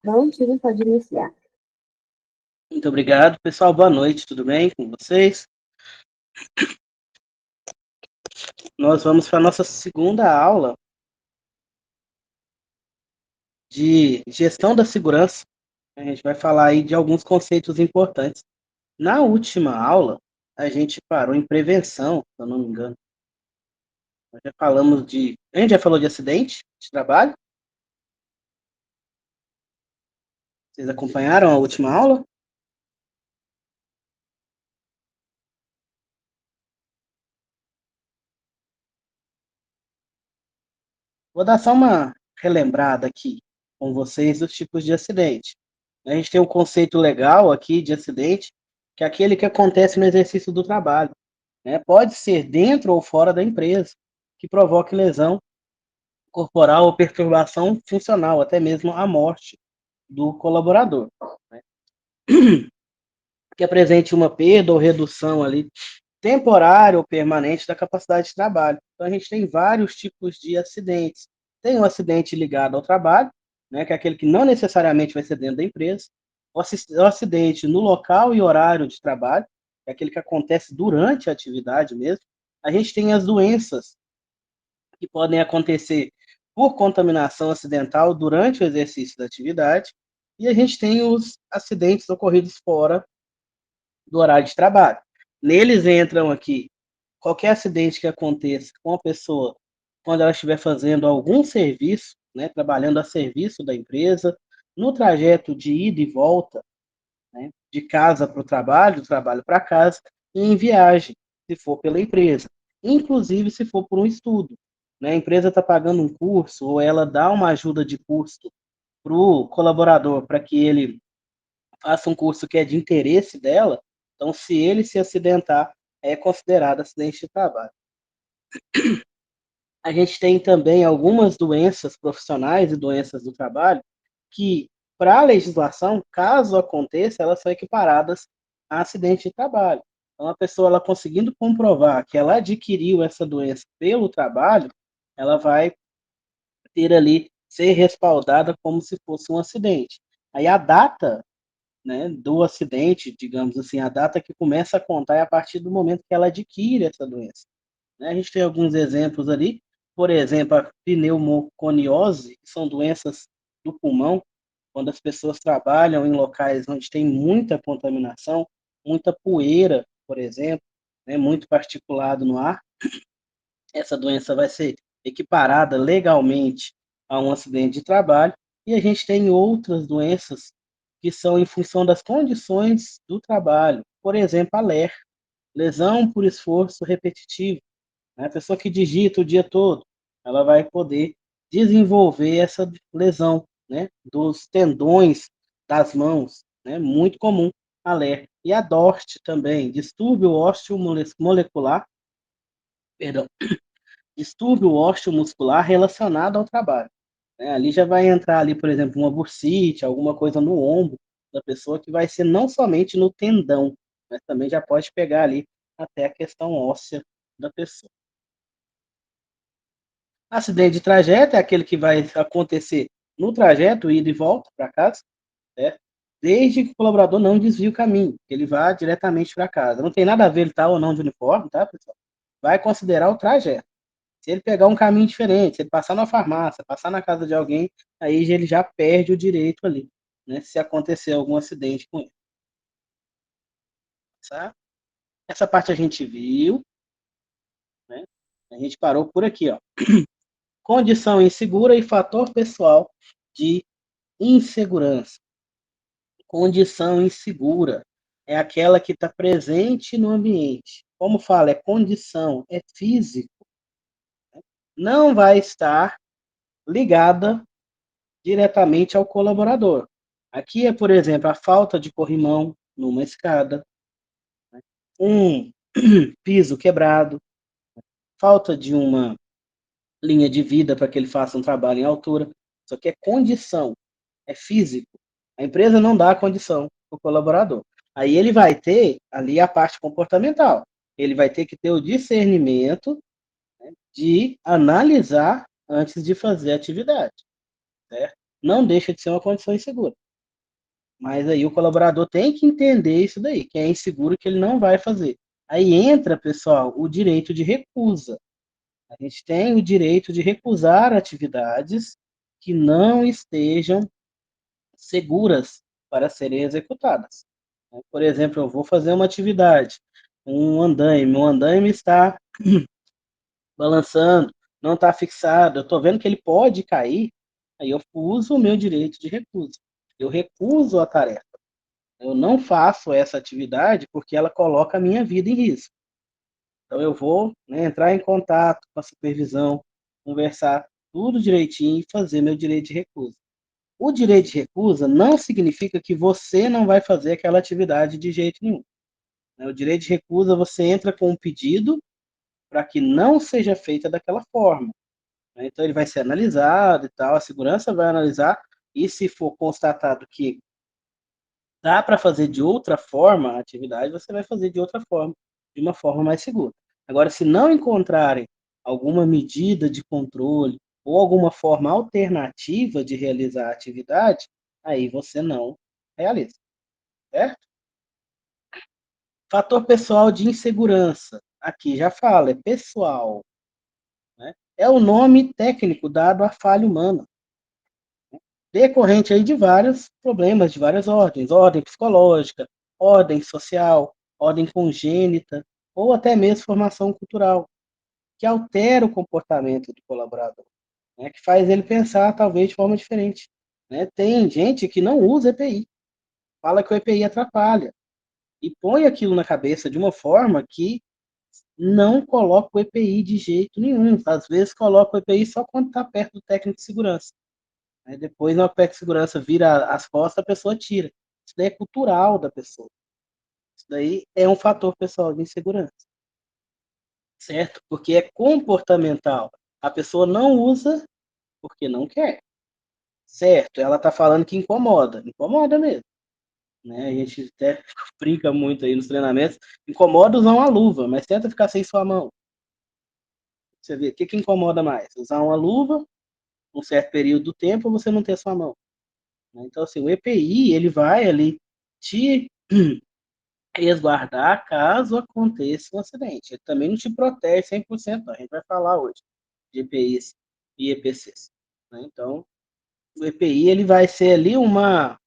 Bom dia, pode iniciar. Muito obrigado, pessoal. Boa noite, tudo bem com vocês? Nós vamos para a nossa segunda aula de gestão da segurança. A gente vai falar aí de alguns conceitos importantes. Na última aula, a gente parou em prevenção, se eu não me engano. A gente já falou de acidente de trabalho. Vocês acompanharam a última aula? Vou dar só uma relembrada aqui com vocês dos tipos de acidente. A gente tem um conceito legal aqui de acidente, que é aquele que acontece no exercício do trabalho, né? Pode ser dentro ou fora da empresa, que provoque lesão corporal ou perturbação funcional, até mesmo a morte do colaborador, né? Que apresente uma perda ou redução ali temporária ou permanente da capacidade de trabalho. Então, a gente tem vários tipos de acidentes. Tem um acidente ligado ao trabalho, né, que é aquele que não necessariamente vai ser dentro da empresa. O acidente no local e horário de trabalho, que é aquele que acontece durante a atividade mesmo. A gente tem as doenças que podem acontecer por contaminação acidental durante o exercício da atividade. E a gente tem os acidentes ocorridos fora do horário de trabalho. Neles entram aqui qualquer acidente que aconteça com a pessoa quando ela estiver fazendo algum serviço, né, trabalhando a serviço da empresa, no trajeto de ida e volta, né, de casa para o trabalho, do trabalho para casa, e em viagem, se for pela empresa. Inclusive, se for por um estudo. Né, a empresa está pagando um curso, ou ela dá uma ajuda de custo para o colaborador, para que ele faça um curso que é de interesse dela, então, se ele se acidentar, é considerado acidente de trabalho. A gente tem também algumas doenças profissionais e doenças do trabalho que, para a legislação, caso aconteça, elas são equiparadas a acidente de trabalho. Então, a pessoa, ela conseguindo comprovar que ela adquiriu essa doença pelo trabalho, ela vai ter ali, ser respaldada como se fosse um acidente. Aí a data, né, do acidente, digamos assim, a data que começa a contar é a partir do momento que ela adquire essa doença. Né? A gente tem alguns exemplos ali, por exemplo, a pneumoconiose, que são doenças do pulmão, quando as pessoas trabalham em locais onde tem muita contaminação, muita poeira, por exemplo, né, muito particulado no ar, essa doença vai ser equiparada legalmente a um acidente de trabalho, e a gente tem outras doenças que são em função das condições do trabalho, por exemplo, a LER, lesão por esforço repetitivo, né? A pessoa que digita o dia todo, ela vai poder desenvolver essa lesão, né, dos tendões das mãos, né, muito comum a LER. E a DORT também, distúrbio osteomolecular, perdão, distúrbio osteomuscular relacionado ao trabalho. Né? Ali já vai entrar ali, por exemplo, uma bursite, alguma coisa no ombro da pessoa que vai ser não somente no tendão, mas também já pode pegar ali até a questão óssea da pessoa. Acidente de trajeto é aquele que vai acontecer no trajeto, ida e volta para casa, né? Desde que o colaborador não desvie o caminho, que ele vá diretamente para casa. Não tem nada a ver ele estar ou não de uniforme, tá, pessoal? Vai considerar o trajeto. Se ele pegar um caminho diferente, se ele passar na farmácia, passar na casa de alguém, aí ele já perde o direito ali, né? Se acontecer algum acidente com ele. Tá? Essa parte a gente viu, né? A gente parou por aqui, ó. Condição insegura e fator pessoal de insegurança. Condição insegura é aquela que está presente no ambiente. Como fala, é condição, é físico. Não vai estar ligada diretamente ao colaborador. Aqui é, por exemplo, a falta de corrimão numa escada, um piso quebrado, falta de uma linha de vida para que ele faça um trabalho em altura. Isso aqui é condição, é físico. A empresa não dá a condição para o colaborador. Aí ele vai ter ali a parte comportamental. Ele vai ter que ter o discernimento, né, de analisar antes de fazer a atividade, certo? não deixa de ser uma condição insegura. Mas aí o colaborador tem que entender isso daí, que é inseguro que ele não vai fazer. Aí entra, pessoal, o direito de recusa. A gente tem o direito de recusar atividades que não estejam seguras para serem executadas. Por exemplo, eu vou fazer uma atividade, um andaime está balançando, não está fixado, eu estou vendo que ele pode cair, aí eu uso o meu direito de recusa. Eu recuso a tarefa. Eu não faço essa atividade porque ela coloca a minha vida em risco. Então eu vou, né, entrar em contato com a supervisão, conversar tudo direitinho e fazer meu direito de recusa. O direito de recusa não significa que você não vai fazer aquela atividade de jeito nenhum. O direito de recusa, você entra com um pedido para que não seja feita daquela forma. Então ele vai ser analisado e tal, a segurança vai analisar, e se for constatado que dá para fazer de outra forma a atividade, você vai fazer de outra forma, de uma forma mais segura. Agora, se não encontrarem alguma medida de controle ou alguma forma alternativa de realizar a atividade, aí você não realiza, certo? Fator pessoal de insegurança. Aqui já fala, é pessoal, né? É o nome técnico dado à falha humana, decorrente aí de vários problemas de várias ordens, ordem psicológica, ordem social, ordem congênita, ou até mesmo formação cultural, que altera o comportamento do colaborador, né, que faz ele pensar talvez de forma diferente. Né? Tem gente que não usa EPI, fala que o EPI atrapalha, e põe aquilo na cabeça de uma forma que não coloca o EPI de jeito nenhum. Às vezes coloca o EPI só quando está perto do técnico de segurança. Aí depois, na PEC de segurança vira as costas, a pessoa tira. Isso daí é cultural da pessoa. Isso daí é um fator pessoal de insegurança, certo? Porque é comportamental. A pessoa não usa porque não quer, certo? Ela está falando que incomoda. Incomoda mesmo. Né? A gente até brinca muito aí nos treinamentos. Incomoda usar uma luva, mas tenta ficar sem sua mão. Você vê, o que incomoda mais? Usar uma luva um certo período do tempo ou você não ter sua mão. Então, assim, o EPI, ele vai ali te resguardar caso aconteça um acidente. Ele também não te protege 100%, não. A gente vai falar hoje de EPIs e EPCs. Né? Então, o EPI ele vai ser ali uma,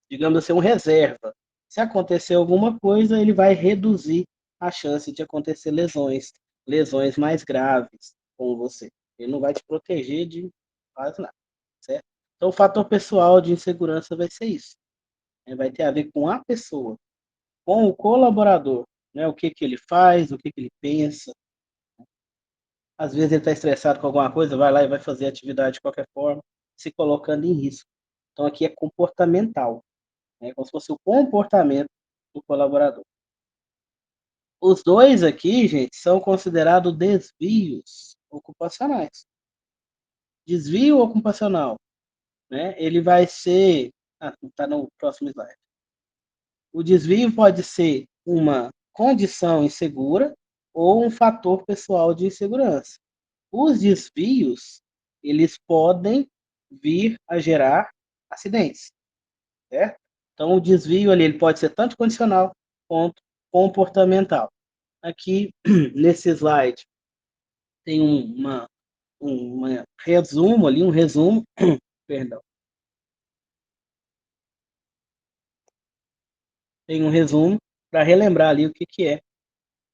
digamos assim, um reserva. Se acontecer alguma coisa, ele vai reduzir a chance de acontecer lesões mais graves com você. Ele não vai te proteger de quase nada, certo? Então, o fator pessoal de insegurança vai ser isso. Vai ter a ver com a pessoa, com o colaborador, né? O que que ele faz, o que que ele pensa. Às vezes ele está estressado com alguma coisa, vai lá e vai fazer a atividade de qualquer forma, se colocando em risco. Então aqui é comportamental, né? Como se fosse o comportamento do colaborador. Os dois aqui, gente, são considerados desvios ocupacionais. Desvio ocupacional, né? Ele vai ser, está no próximo slide. O desvio pode ser uma condição insegura ou um fator pessoal de insegurança. Os desvios, eles podem vir a gerar acidentes, certo? Então, o desvio ali ele pode ser tanto condicional quanto comportamental. Aqui, nesse slide, tem resumo ali, um resumo, perdão, tem um resumo para relembrar ali o que, que é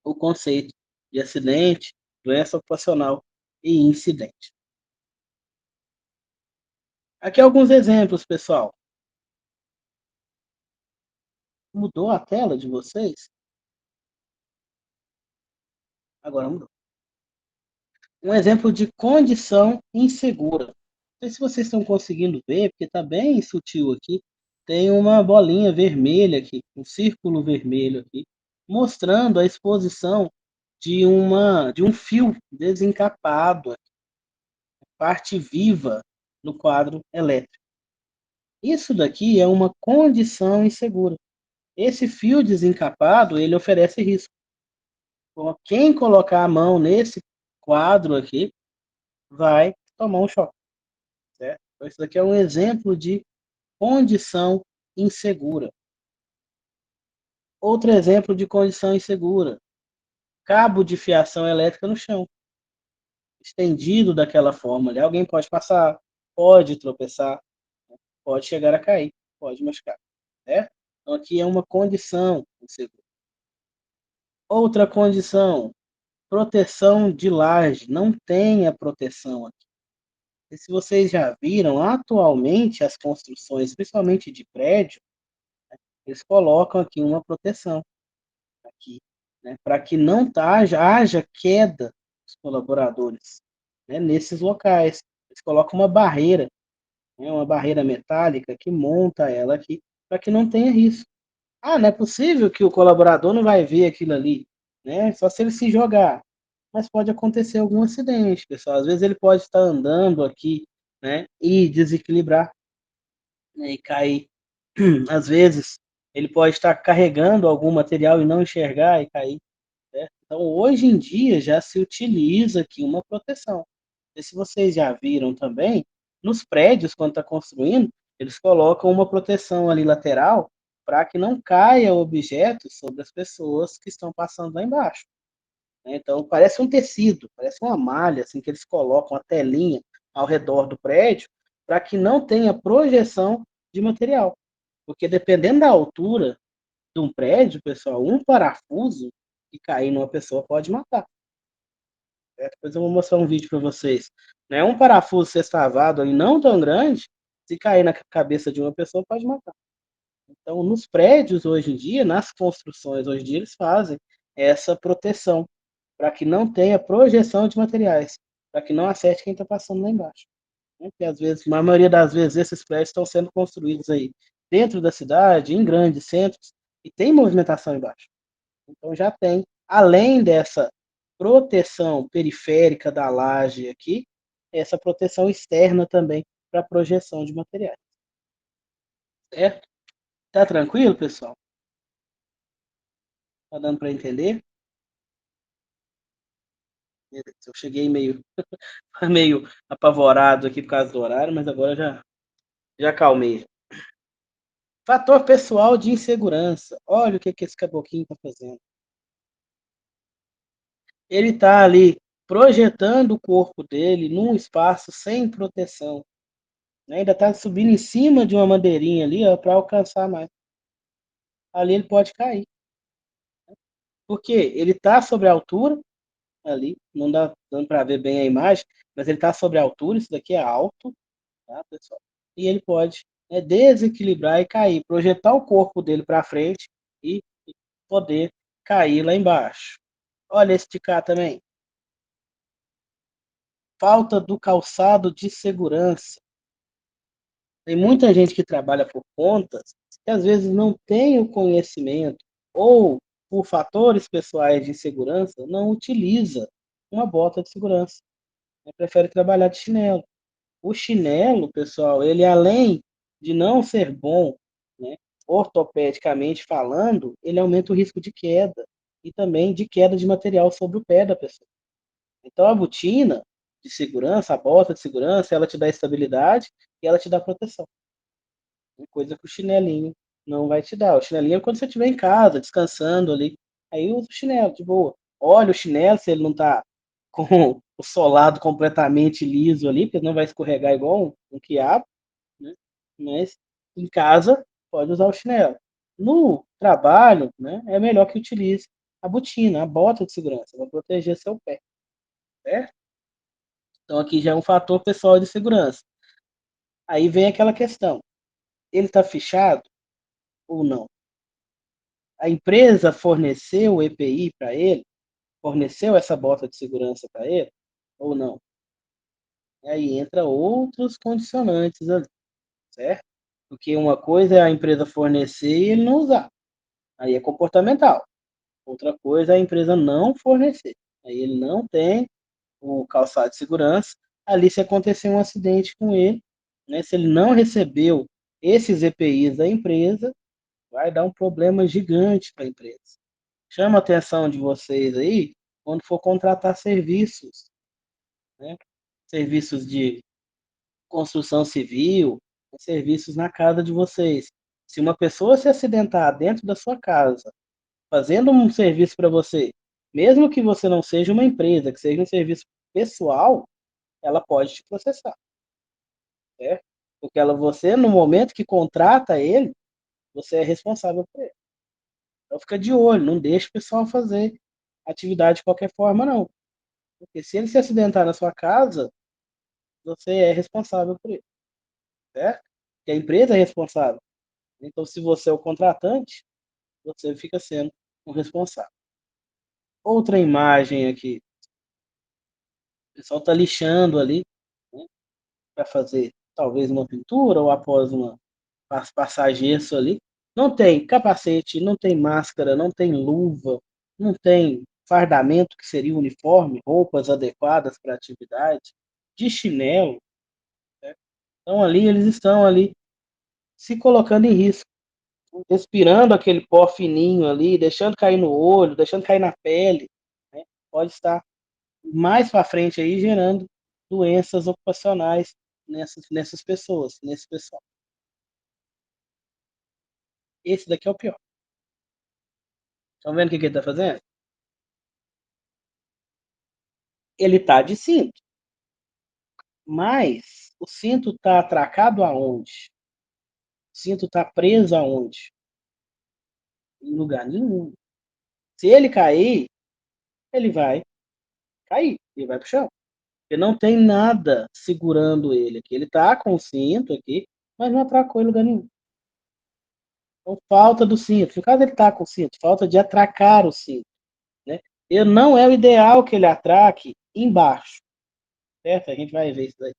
o conceito de acidente, doença ocupacional e incidente. Aqui alguns exemplos, pessoal. Mudou a tela de vocês? Agora mudou. Um exemplo de condição insegura. Não sei se vocês estão conseguindo ver, porque está bem sutil aqui. Tem uma bolinha vermelha aqui, um círculo vermelho aqui, mostrando a exposição de um fio desencapado, parte viva no quadro elétrico. Isso daqui é uma condição insegura. Esse fio desencapado, ele oferece risco. Então, quem colocar a mão nesse quadro aqui vai tomar um choque, certo? Então, isso daqui é um exemplo de condição insegura. Outro exemplo de condição insegura: cabo de fiação elétrica no chão, estendido daquela forma ali. Alguém pode passar, pode tropeçar, pode chegar a cair, pode machucar, certo? Então aqui é uma condição insegura. Outra condição: proteção de laje. Não tem a proteção aqui. E se vocês já viram, atualmente as construções, principalmente de prédio, eles colocam aqui uma proteção aqui, né, para que não haja queda dos colaboradores, né, nesses locais. Eles colocam uma barreira metálica que monta ela aqui para que não tenha risco. Ah, não é possível que o colaborador não vai ver aquilo ali, né? Só se ele se jogar. Mas pode acontecer algum acidente, pessoal. Às vezes ele pode estar andando aqui, né, e desequilibrar, né, e cair. Às vezes ele pode estar carregando algum material e não enxergar e cair, né? Então, hoje em dia já se utiliza aqui uma proteção. E se vocês já viram também, nos prédios, quando está construindo, eles colocam uma proteção ali lateral para que não caia objetos sobre as pessoas que estão passando lá embaixo, né? Então, parece um tecido, parece uma malha, assim, que eles colocam a telinha ao redor do prédio para que não tenha projeção de material. Porque dependendo da altura de um prédio, pessoal, um parafuso que cair numa pessoa pode matar. Depois eu vou mostrar um vídeo para vocês. Né? Um parafuso sextavado ali não tão grande, se cair na cabeça de uma pessoa, pode matar. Então, nos prédios hoje em dia, nas construções hoje em dia, eles fazem essa proteção para que não tenha projeção de materiais, para que não acerte quem está passando lá embaixo. Né? Porque às vezes, na maioria das vezes, esses prédios estão sendo construídos aí dentro da cidade, em grandes centros, e tem movimentação embaixo. Então já tem, além dessa proteção periférica da laje aqui, essa proteção externa também para projeção de materiais. Certo? Tá tranquilo, pessoal? Tá dando para entender? Eu cheguei meio apavorado aqui por causa do horário, mas agora já acalmei. Fator pessoal de insegurança. Olha o que esse caboclinho está fazendo. Ele está ali projetando o corpo dele num espaço sem proteção, né? Ainda está subindo em cima de uma madeirinha ali, para alcançar mais. Ali ele pode cair. Porque ele está sobre a altura ali, não dá dando para ver bem a imagem, mas ele está sobre a altura, isso daqui é alto, tá, pessoal? E ele pode, né, desequilibrar e cair, projetar o corpo dele para frente e poder cair lá embaixo. Olha esse de cá também. Falta do calçado de segurança. Tem muita gente que trabalha por contas que às vezes não tem o conhecimento ou, por fatores pessoais de segurança, não utiliza uma bota de segurança, né? Prefere trabalhar de chinelo. O chinelo, pessoal, ele além de não ser bom, né, ortopedicamente falando, ele aumenta o risco de queda e também de queda de material sobre o pé da pessoa. Então a botina de segurança, a bota de segurança, ela te dá estabilidade e ela te dá proteção. Coisa que o chinelinho não vai te dar. O chinelinho é quando você estiver em casa, descansando ali. Aí usa o chinelo, de boa. Olha o chinelo, se ele não tá com o solado completamente liso ali, porque não vai escorregar igual um quiabo, né? Mas em casa, pode usar o chinelo. No trabalho, né, é melhor que utilize a botina, a bota de segurança, para proteger seu pé, certo? Então aqui já é um fator pessoal de segurança. Aí vem aquela questão, ele está fechado ou não? A empresa forneceu o EPI para ele, forneceu essa bota de segurança para ele, ou não? E aí entra outros condicionantes ali, certo? Porque uma coisa é a empresa fornecer e ele não usar. Aí é comportamental. Outra coisa é a empresa não fornecer. Aí ele não tem o calçado de segurança. Ali, se acontecer um acidente com ele, né, se ele não recebeu esses EPIs da empresa, vai dar um problema gigante para a empresa. Chama a atenção de vocês aí quando for contratar serviços, né? Serviços de construção civil, serviços na casa de vocês. Se uma pessoa se acidentar dentro da sua casa, fazendo um serviço para você, mesmo que você não seja uma empresa, que seja um serviço pessoal, ela pode te processar, certo? Porque você, no momento que contrata ele, você é responsável por ele. Então fica de olho, não deixa o pessoal fazer atividade de qualquer forma, não. Porque se ele se acidentar na sua casa, você é responsável por ele, certo? Porque a empresa é responsável. Então, se você é o contratante, você fica sendo o responsável. Outra imagem aqui, o pessoal está lixando ali, né, para fazer talvez uma pintura ou após uma passar gesso ali. Não tem capacete, não tem máscara, não tem luva, não tem fardamento, que seria o uniforme, roupas adequadas para a atividade, de chinelo. Né? Então ali eles estão ali se colocando em risco, respirando aquele pó fininho ali, deixando cair no olho, deixando cair na pele, né? Pode estar mais para frente aí gerando doenças ocupacionais nessas pessoas, nesse pessoal. Esse daqui é o pior. Estão vendo o que ele está fazendo? Ele está de cinto, mas o cinto está atracado aonde? O cinto está preso aonde? Em lugar nenhum. Se ele cair, ele vai cair, ele vai para o chão. Porque não tem nada segurando ele aqui. Ele está com o cinto aqui, mas não atracou em lugar nenhum. Então, falta do cinto. No caso, ele está com o cinto, falta de atracar o cinto. Né? E não é o ideal que ele atraque embaixo, certo? A gente vai ver isso daí.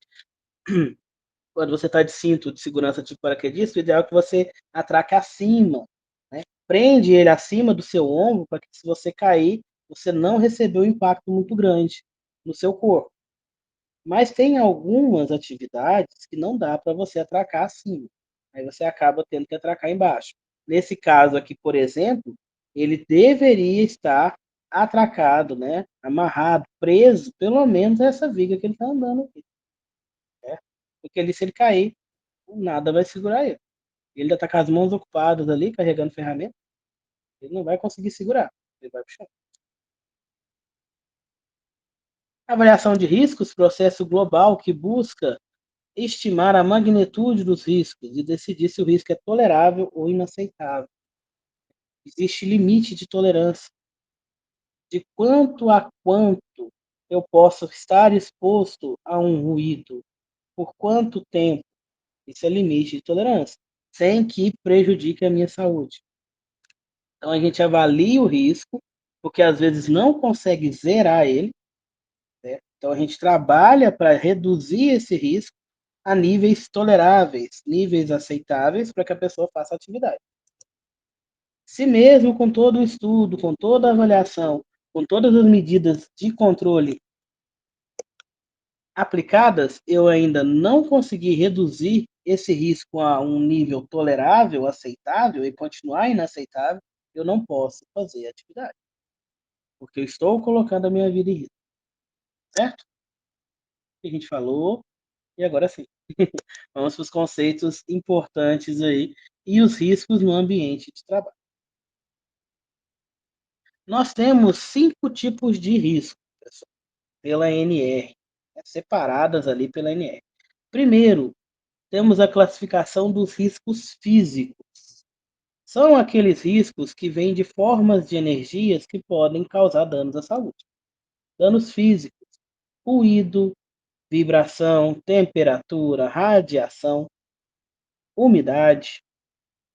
Quando você está de cinto de segurança tipo paraquedista, o ideal é que você atraque acima, né? Prende ele acima do seu ombro para que, se você cair, você não recebeu um impacto muito grande no seu corpo. Mas tem algumas atividades que não dá para você atracar acima. Aí você acaba tendo que atracar embaixo. Nesse caso aqui, por exemplo, ele deveria estar atracado, né? Amarrado, preso, pelo menos a essa viga que ele está andando aqui. Né? Porque ali, se ele cair, nada vai segurar ele. Ele ainda está com as mãos ocupadas ali, carregando ferramenta, ele não vai conseguir segurar. Ele vai puxar. Avaliação de riscos, processo global que busca estimar a magnitude dos riscos e decidir se o risco é tolerável ou inaceitável. Existe limite de tolerância. De quanto a quanto eu posso estar exposto a um ruído? Por quanto tempo? Isso é limite de tolerância, sem que prejudique a minha saúde. Então a gente avalia o risco, porque às vezes não consegue zerar ele, né? Então a gente trabalha para reduzir esse risco a níveis toleráveis, níveis aceitáveis para que a pessoa faça a atividade. Se mesmo com todo o estudo, com toda a avaliação, com todas as medidas de controle aplicadas, eu ainda não consegui reduzir esse risco a um nível tolerável, aceitável e continuar inaceitável, eu não posso fazer a atividade, porque eu estou colocando a minha vida em risco, certo? O que a gente falou, e agora sim. Vamos para os conceitos importantes aí e os riscos no ambiente de trabalho. Nós temos 5 tipos de risco, pessoal, pela ANR, né, separadas ali pela ANR. Primeiro, temos a classificação dos riscos físicos. São aqueles riscos que vêm de formas de energias que podem causar danos à saúde. Danos físicos, ruído, vibração, temperatura, radiação, umidade,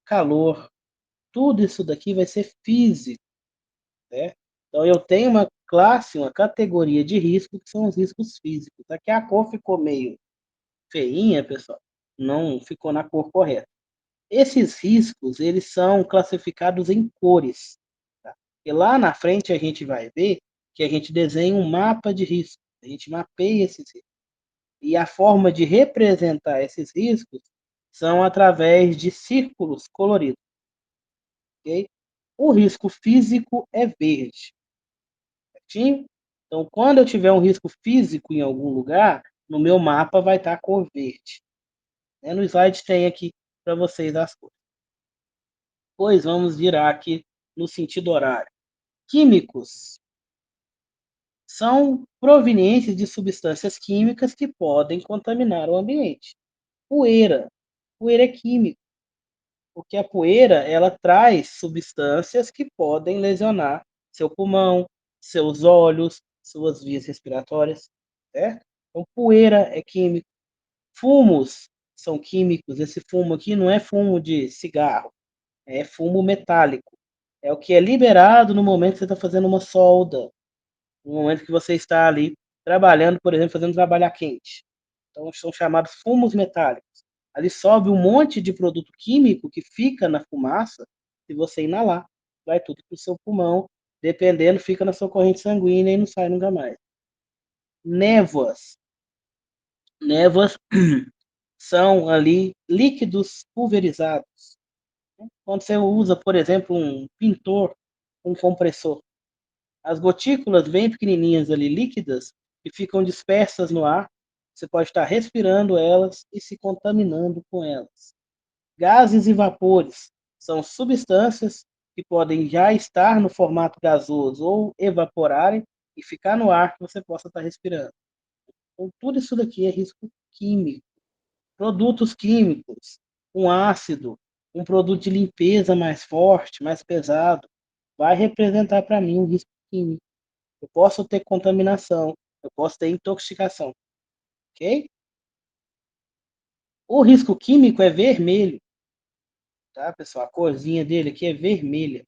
calor, tudo isso daqui vai ser físico, né? Então eu tenho uma classe, uma categoria de risco que são os riscos físicos. Aqui a cor ficou meio feinha, pessoal, não ficou na cor correta. Esses riscos, eles são classificados em cores, tá? E lá na frente a gente vai ver que a gente desenha um mapa de risco, a gente mapeia esses riscos. E a forma de representar esses riscos são através de círculos coloridos, ok? O risco físico é verde, certinho? Então, quando eu tiver um risco físico em algum lugar, no meu mapa vai estar cor verde. Né? No slide tem aqui para vocês as cores. Pois vamos virar aqui no sentido horário. Químicos são provenientes de substâncias químicas que podem contaminar o ambiente. Poeira. Poeira é químico, porque a poeira ela traz substâncias que podem lesionar seu pulmão, seus olhos, suas vias respiratórias, certo? Então, poeira é químico. Fumos são químicos. Esse fumo aqui não é fumo de cigarro, é fumo metálico. É o que é liberado no momento que você está fazendo uma solda, no momento que você está ali trabalhando, por exemplo, fazendo trabalho a quente. Então, são chamados fumos metálicos. Ali sobe um monte de produto químico que fica na fumaça, se você inalar, vai tudo para o seu pulmão, dependendo, fica na sua corrente sanguínea e não sai nunca mais. Névoas. Névoas são ali líquidos pulverizados. Quando você usa, por exemplo, um pintor, um compressor, as gotículas bem pequenininhas ali, líquidas, que ficam dispersas no ar, você pode estar respirando elas e se contaminando com elas. Gases e vapores são substâncias que podem já estar no formato gasoso ou evaporarem e ficar no ar que você possa estar respirando. Então, tudo isso daqui é risco químico. Produtos químicos, um ácido, um produto de limpeza mais forte, mais pesado, vai representar para mim um risco químico. Eu posso ter contaminação, eu posso ter intoxicação, ok? O risco químico é vermelho, tá, pessoal? A corzinha dele aqui é vermelha.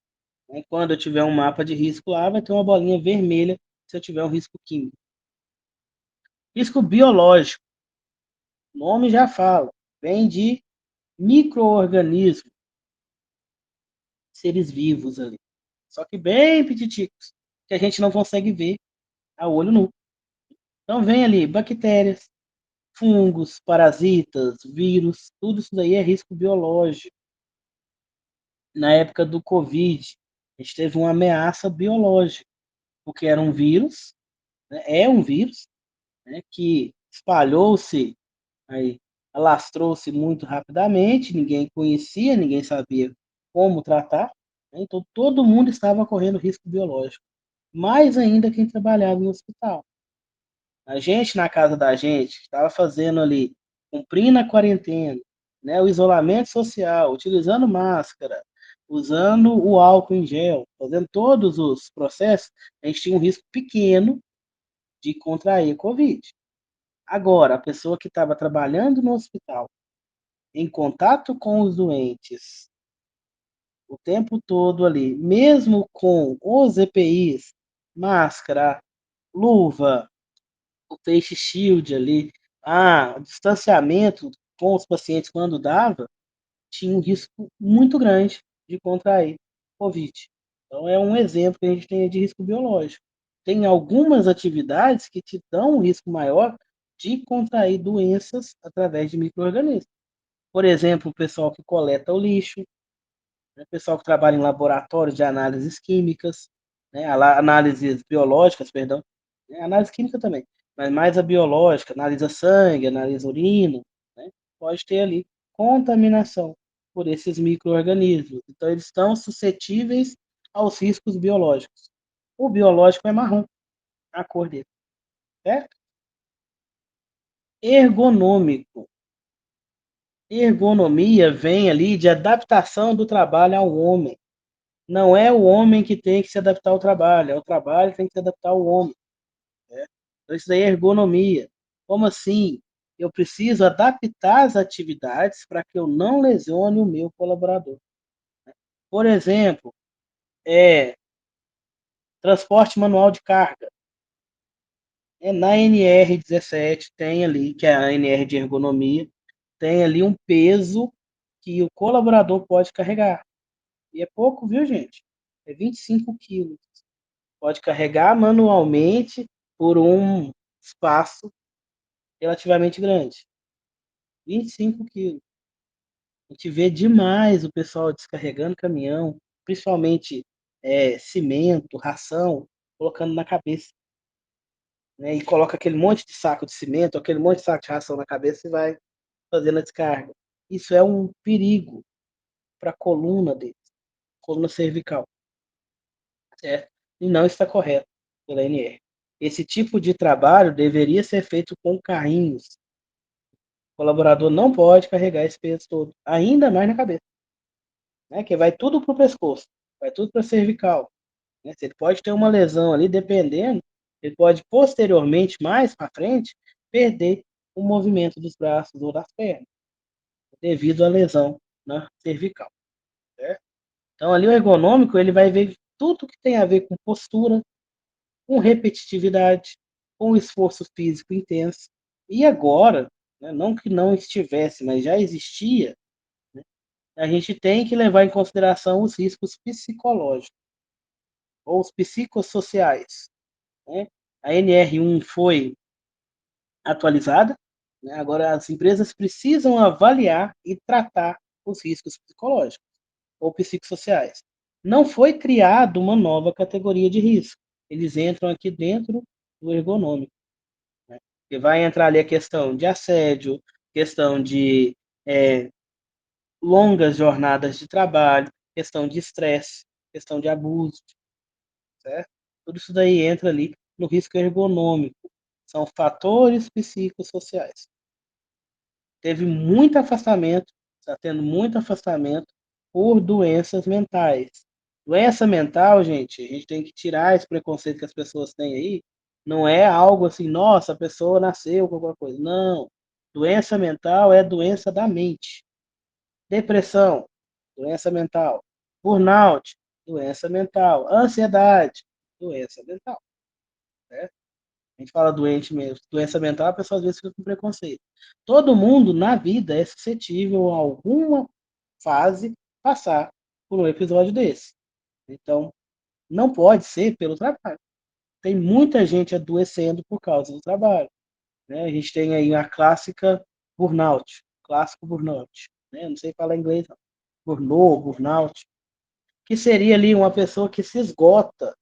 Né? Quando eu tiver um mapa de risco lá, vai ter uma bolinha vermelha se eu tiver um risco químico. Risco biológico, o nome já fala, vem de micro-organismos, seres vivos ali. Só que bem petiticos, que a gente não consegue ver a olho nu. Então vem ali bactérias, fungos, parasitas, vírus, tudo isso daí é risco biológico. Na época do Covid, a gente teve uma ameaça biológica, porque era um vírus, né, é um vírus, né, que espalhou-se, aí, alastrou-se muito rapidamente, ninguém conhecia, ninguém sabia como tratar, né, então todo mundo estava correndo risco biológico, mais ainda quem trabalhava em hospital. A gente, na casa da gente, estava fazendo ali, cumprindo a quarentena, né, o isolamento social, utilizando máscara, usando o álcool em gel, fazendo todos os processos, a gente tinha um risco pequeno de contrair Covid. Agora, a pessoa que estava trabalhando no hospital, em contato com os doentes, o tempo todo ali, mesmo com os EPIs, máscara, luva, o face shield ali, o distanciamento com os pacientes quando dava, tinha um risco muito grande de contrair Covid. Então, é um exemplo que a gente tem de risco biológico. Tem algumas atividades que te dão um risco maior de contrair doenças através de micro-organismos. Por exemplo, o pessoal que coleta o lixo, né, o pessoal que trabalha em laboratórios de análises químicas, né, análises biológicas, perdão, né, análise química também, mas mais a biológica, analisa sangue, analisa urina, né, pode ter ali contaminação por esses micro-organismos. Então, eles estão suscetíveis aos riscos biológicos. O biológico é marrom, a cor dele, certo? Ergonômico. Ergonomia vem ali de adaptação do trabalho ao homem. Não é o homem que tem que se adaptar ao trabalho, é o trabalho que tem que se adaptar ao homem. Né? Então, isso daí é ergonomia. Como assim? Eu preciso adaptar as atividades para que eu não lesione o meu colaborador. Por exemplo, transporte manual de carga. Na NR17 tem ali, que é a NR de ergonomia, tem ali um peso que o colaborador pode carregar. E é pouco, viu, gente? É 25 quilos. Pode carregar manualmente por um espaço relativamente grande. 25 quilos. A gente vê demais o pessoal descarregando caminhão, principalmente cimento, ração, colocando na cabeça. né, e coloca aquele monte de saco de cimento, aquele monte de saco de ração na cabeça e vai fazendo a descarga. Isso é um perigo para a coluna dele, coluna cervical, certo? E não está correto pela ANR. Esse tipo de trabalho deveria ser feito com carrinhos. O colaborador não pode carregar esse peso todo, ainda mais na cabeça, né? Que vai tudo para o pescoço, vai tudo para a cervical. Né? Ele pode ter uma lesão ali, dependendo, ele pode posteriormente, mais para frente, perder o movimento dos braços ou das pernas, devido à lesão na cervical. Certo? Então, ali o ergonômico, ele vai ver tudo que tem a ver com postura, com repetitividade, com esforço físico intenso. E agora, né, não que não estivesse, mas já existia, né, a gente tem que levar em consideração os riscos psicológicos ou os psicossociais. Né? A NR1 foi atualizada, né? Agora as empresas precisam avaliar e tratar os riscos psicológicos ou psicossociais. Não foi criada uma nova categoria de risco. Eles entram aqui dentro do ergonômico. Né? E vai entrar ali a questão de assédio, questão de longas jornadas de trabalho, questão de estresse, questão de abuso, certo? Tudo isso daí entra ali no risco ergonômico. São fatores psicossociais. Teve muito afastamento, está tendo muito afastamento por doenças mentais. Doença mental, gente, a gente tem que tirar esse preconceito que as pessoas têm aí. Não é algo assim, nossa, a pessoa nasceu com alguma coisa. Não. Doença mental é doença da mente. Depressão, doença mental. Burnout, doença mental. Ansiedade, doença mental. Certo? A gente fala doente mesmo, doença mental, a pessoa às vezes fica com preconceito. Todo mundo na vida é suscetível a alguma fase passar por um episódio desse. Então, não pode ser pelo trabalho. Tem muita gente adoecendo por causa do trabalho. Né? A gente tem aí a clássica burnout, clássico burnout. Né? Não sei falar inglês, não. Burnout, que seria ali uma pessoa que se esgota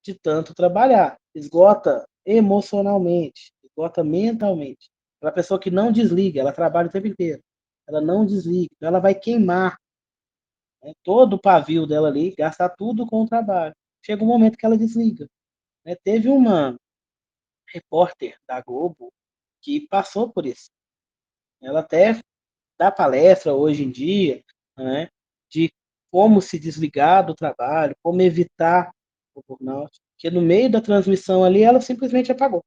de tanto trabalhar, esgota emocionalmente, esgota mentalmente. É uma pessoa que não desliga, ela trabalha o tempo inteiro, ela não desliga, ela vai queimar, né, todo o pavio dela ali, gastar tudo com o trabalho. Chega um momento que ela desliga. Né? Teve uma repórter da Globo que passou por isso. Ela até dá palestra hoje em dia, né, de como se desligar do trabalho, como evitar o burnout, que no meio da transmissão ali ela simplesmente apagou.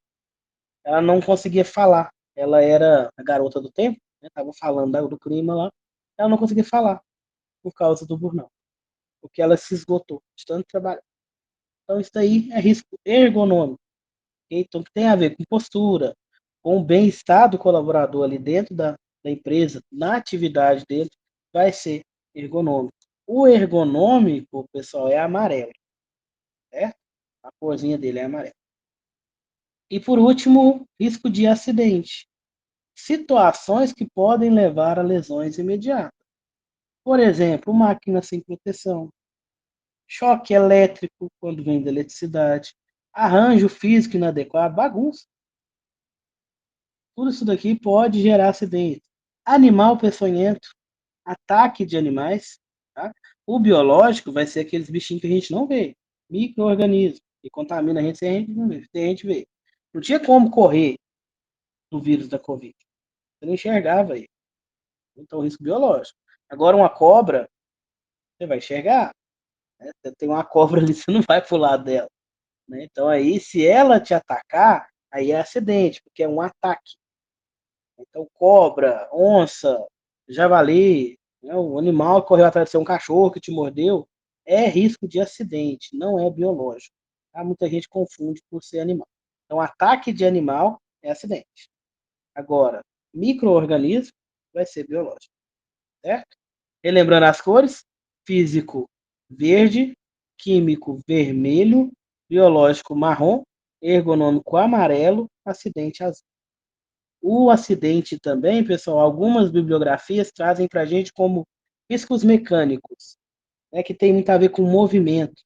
Ela não conseguia falar. Ela era a garota do tempo, estava falando do clima lá, ela não conseguia falar por causa do burnout, porque ela se esgotou de tanto trabalho. Então isso aí é risco ergonômico, okay? Então que tem a ver com postura, com o bem-estar do colaborador ali dentro da empresa, na atividade dele, vai ser ergonômico. O ergonômico, pessoal, é amarelo, certo? A corzinha dele é amarela. E por último, risco de acidente. Situações que podem levar a lesões imediatas. Por exemplo, máquina sem proteção, choque elétrico quando vem da eletricidade, arranjo físico inadequado, bagunça. Tudo isso daqui pode gerar acidente. Animal peçonhento, ataque de animais. Tá? O biológico vai ser aqueles bichinhos que a gente não vê, micro-organismos, que contamina a gente sem a gente, não vê, sem a gente ver. Não tinha como correr do vírus da Covid. Você não enxergava aí. Então, risco biológico. Agora, uma cobra, você vai enxergar. Né? Você tem uma cobra ali, você não vai pular dela. Né? Então, aí, se ela te atacar, aí é acidente, porque é um ataque. Então, cobra, onça, javali, né? O animal que correu atrás de ser um cachorro que te mordeu, é risco de acidente, não é biológico. Tá? Muita gente confunde por ser animal. Então, ataque de animal é acidente. Agora, micro-organismo vai ser biológico, certo? Relembrando as cores: físico verde, químico vermelho, biológico marrom, ergonômico amarelo, acidente azul. O acidente também, pessoal, algumas bibliografias trazem para a gente como riscos mecânicos, né, que tem muito a ver com movimento.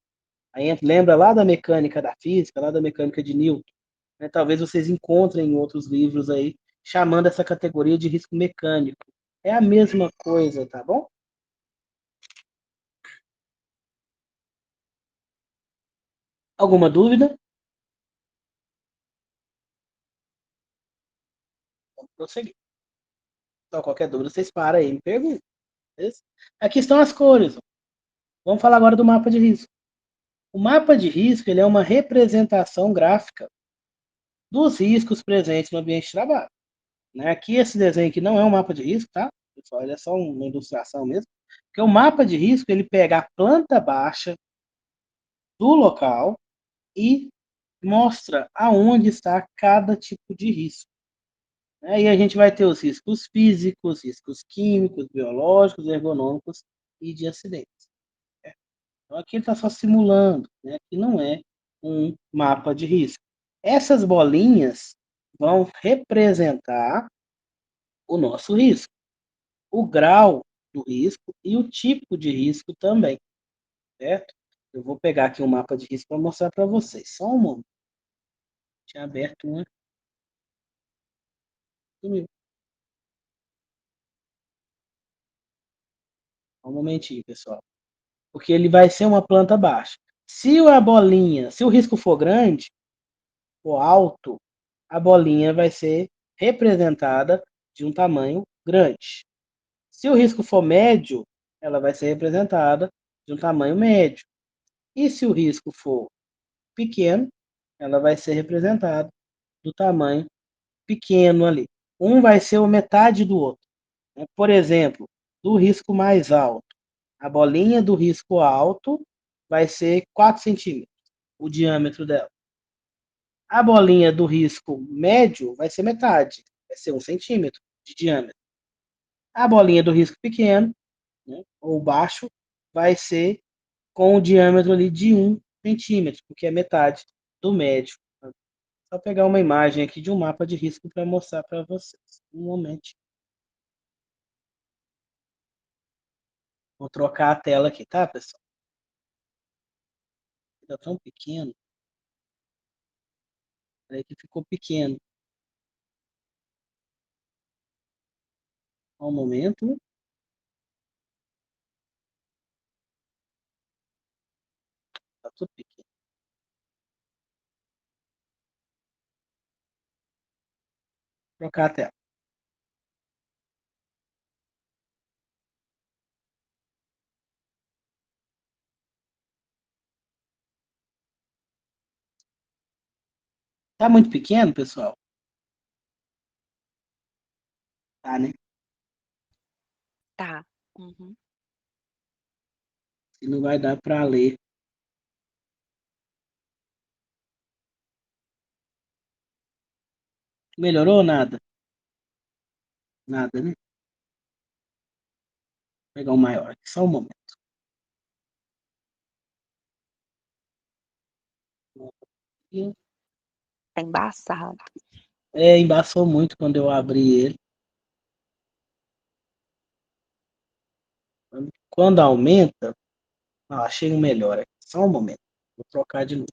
Aí lembra lá da mecânica da física, lá da mecânica de Newton. né? Talvez vocês encontrem em outros livros aí, chamando essa categoria de risco mecânico. É a mesma coisa, tá bom? Alguma dúvida? Vamos prosseguir. Então, qualquer dúvida, vocês param aí e me perguntam. Beleza? Aqui estão as cores. Vamos falar agora do mapa de risco. O mapa de risco ele é uma representação gráfica dos riscos presentes no ambiente de trabalho. Né? Aqui esse desenho aqui não é um mapa de risco, tá? Pessoal, ele é só uma ilustração mesmo. Porque o mapa de risco ele pega a planta baixa do local e mostra aonde está cada tipo de risco. Aí a gente vai ter os riscos físicos, riscos químicos, biológicos, ergonômicos e de acidentes. Então aqui ele está só simulando, né? Aqui não é um mapa de risco. Essas bolinhas vão representar o nosso risco, o grau do risco e o tipo de risco também, certo? Eu vou pegar aqui um mapa de risco para mostrar para vocês. Só um momento. Tinha aberto uma. Sumiu. Um momentinho, pessoal. Porque ele vai ser uma planta baixa. Se a bolinha, se o risco for grande ou alto, a bolinha vai ser representada de um tamanho grande. Se o risco for médio, ela vai ser representada de um tamanho médio. E se o risco for pequeno, ela vai ser representada do tamanho pequeno ali. Um vai ser a metade do outro. Por exemplo, do risco mais alto. A bolinha do risco alto vai ser 4 centímetros, o diâmetro dela. A bolinha do risco médio vai ser metade, vai ser 1 centímetro de diâmetro. A bolinha do risco pequeno, né, ou baixo, vai ser com o diâmetro ali de 1 centímetro, porque é metade do médio. Só pegar uma imagem aqui de um mapa de risco para mostrar para vocês. Um momento. Vou trocar a tela aqui, tá, pessoal? Está tão pequeno. Aí que ficou pequeno. Um momento. Está tudo pequeno. Vou trocar a tela. Tá muito pequeno, pessoal? Tá, né? Tá. Uhum. E não vai dar para ler. Melhorou ou nada? Nada, né? Vou pegar o maior aqui, só um momento. Tá embaçado. Embaçou muito quando eu abri ele. Quando aumenta, achei um melhor aqui. Só um momento. Vou trocar de novo.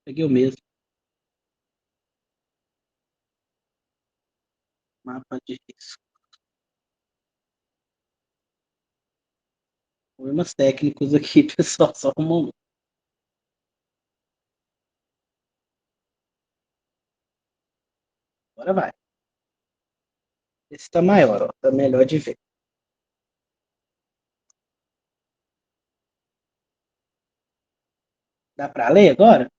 Peguei o mesmo. Mapa de risco. Problemas técnicos aqui, pessoal. Só um momento. Agora vai. Esse está maior, ó. Tá melhor de ver. Dá para ler agora?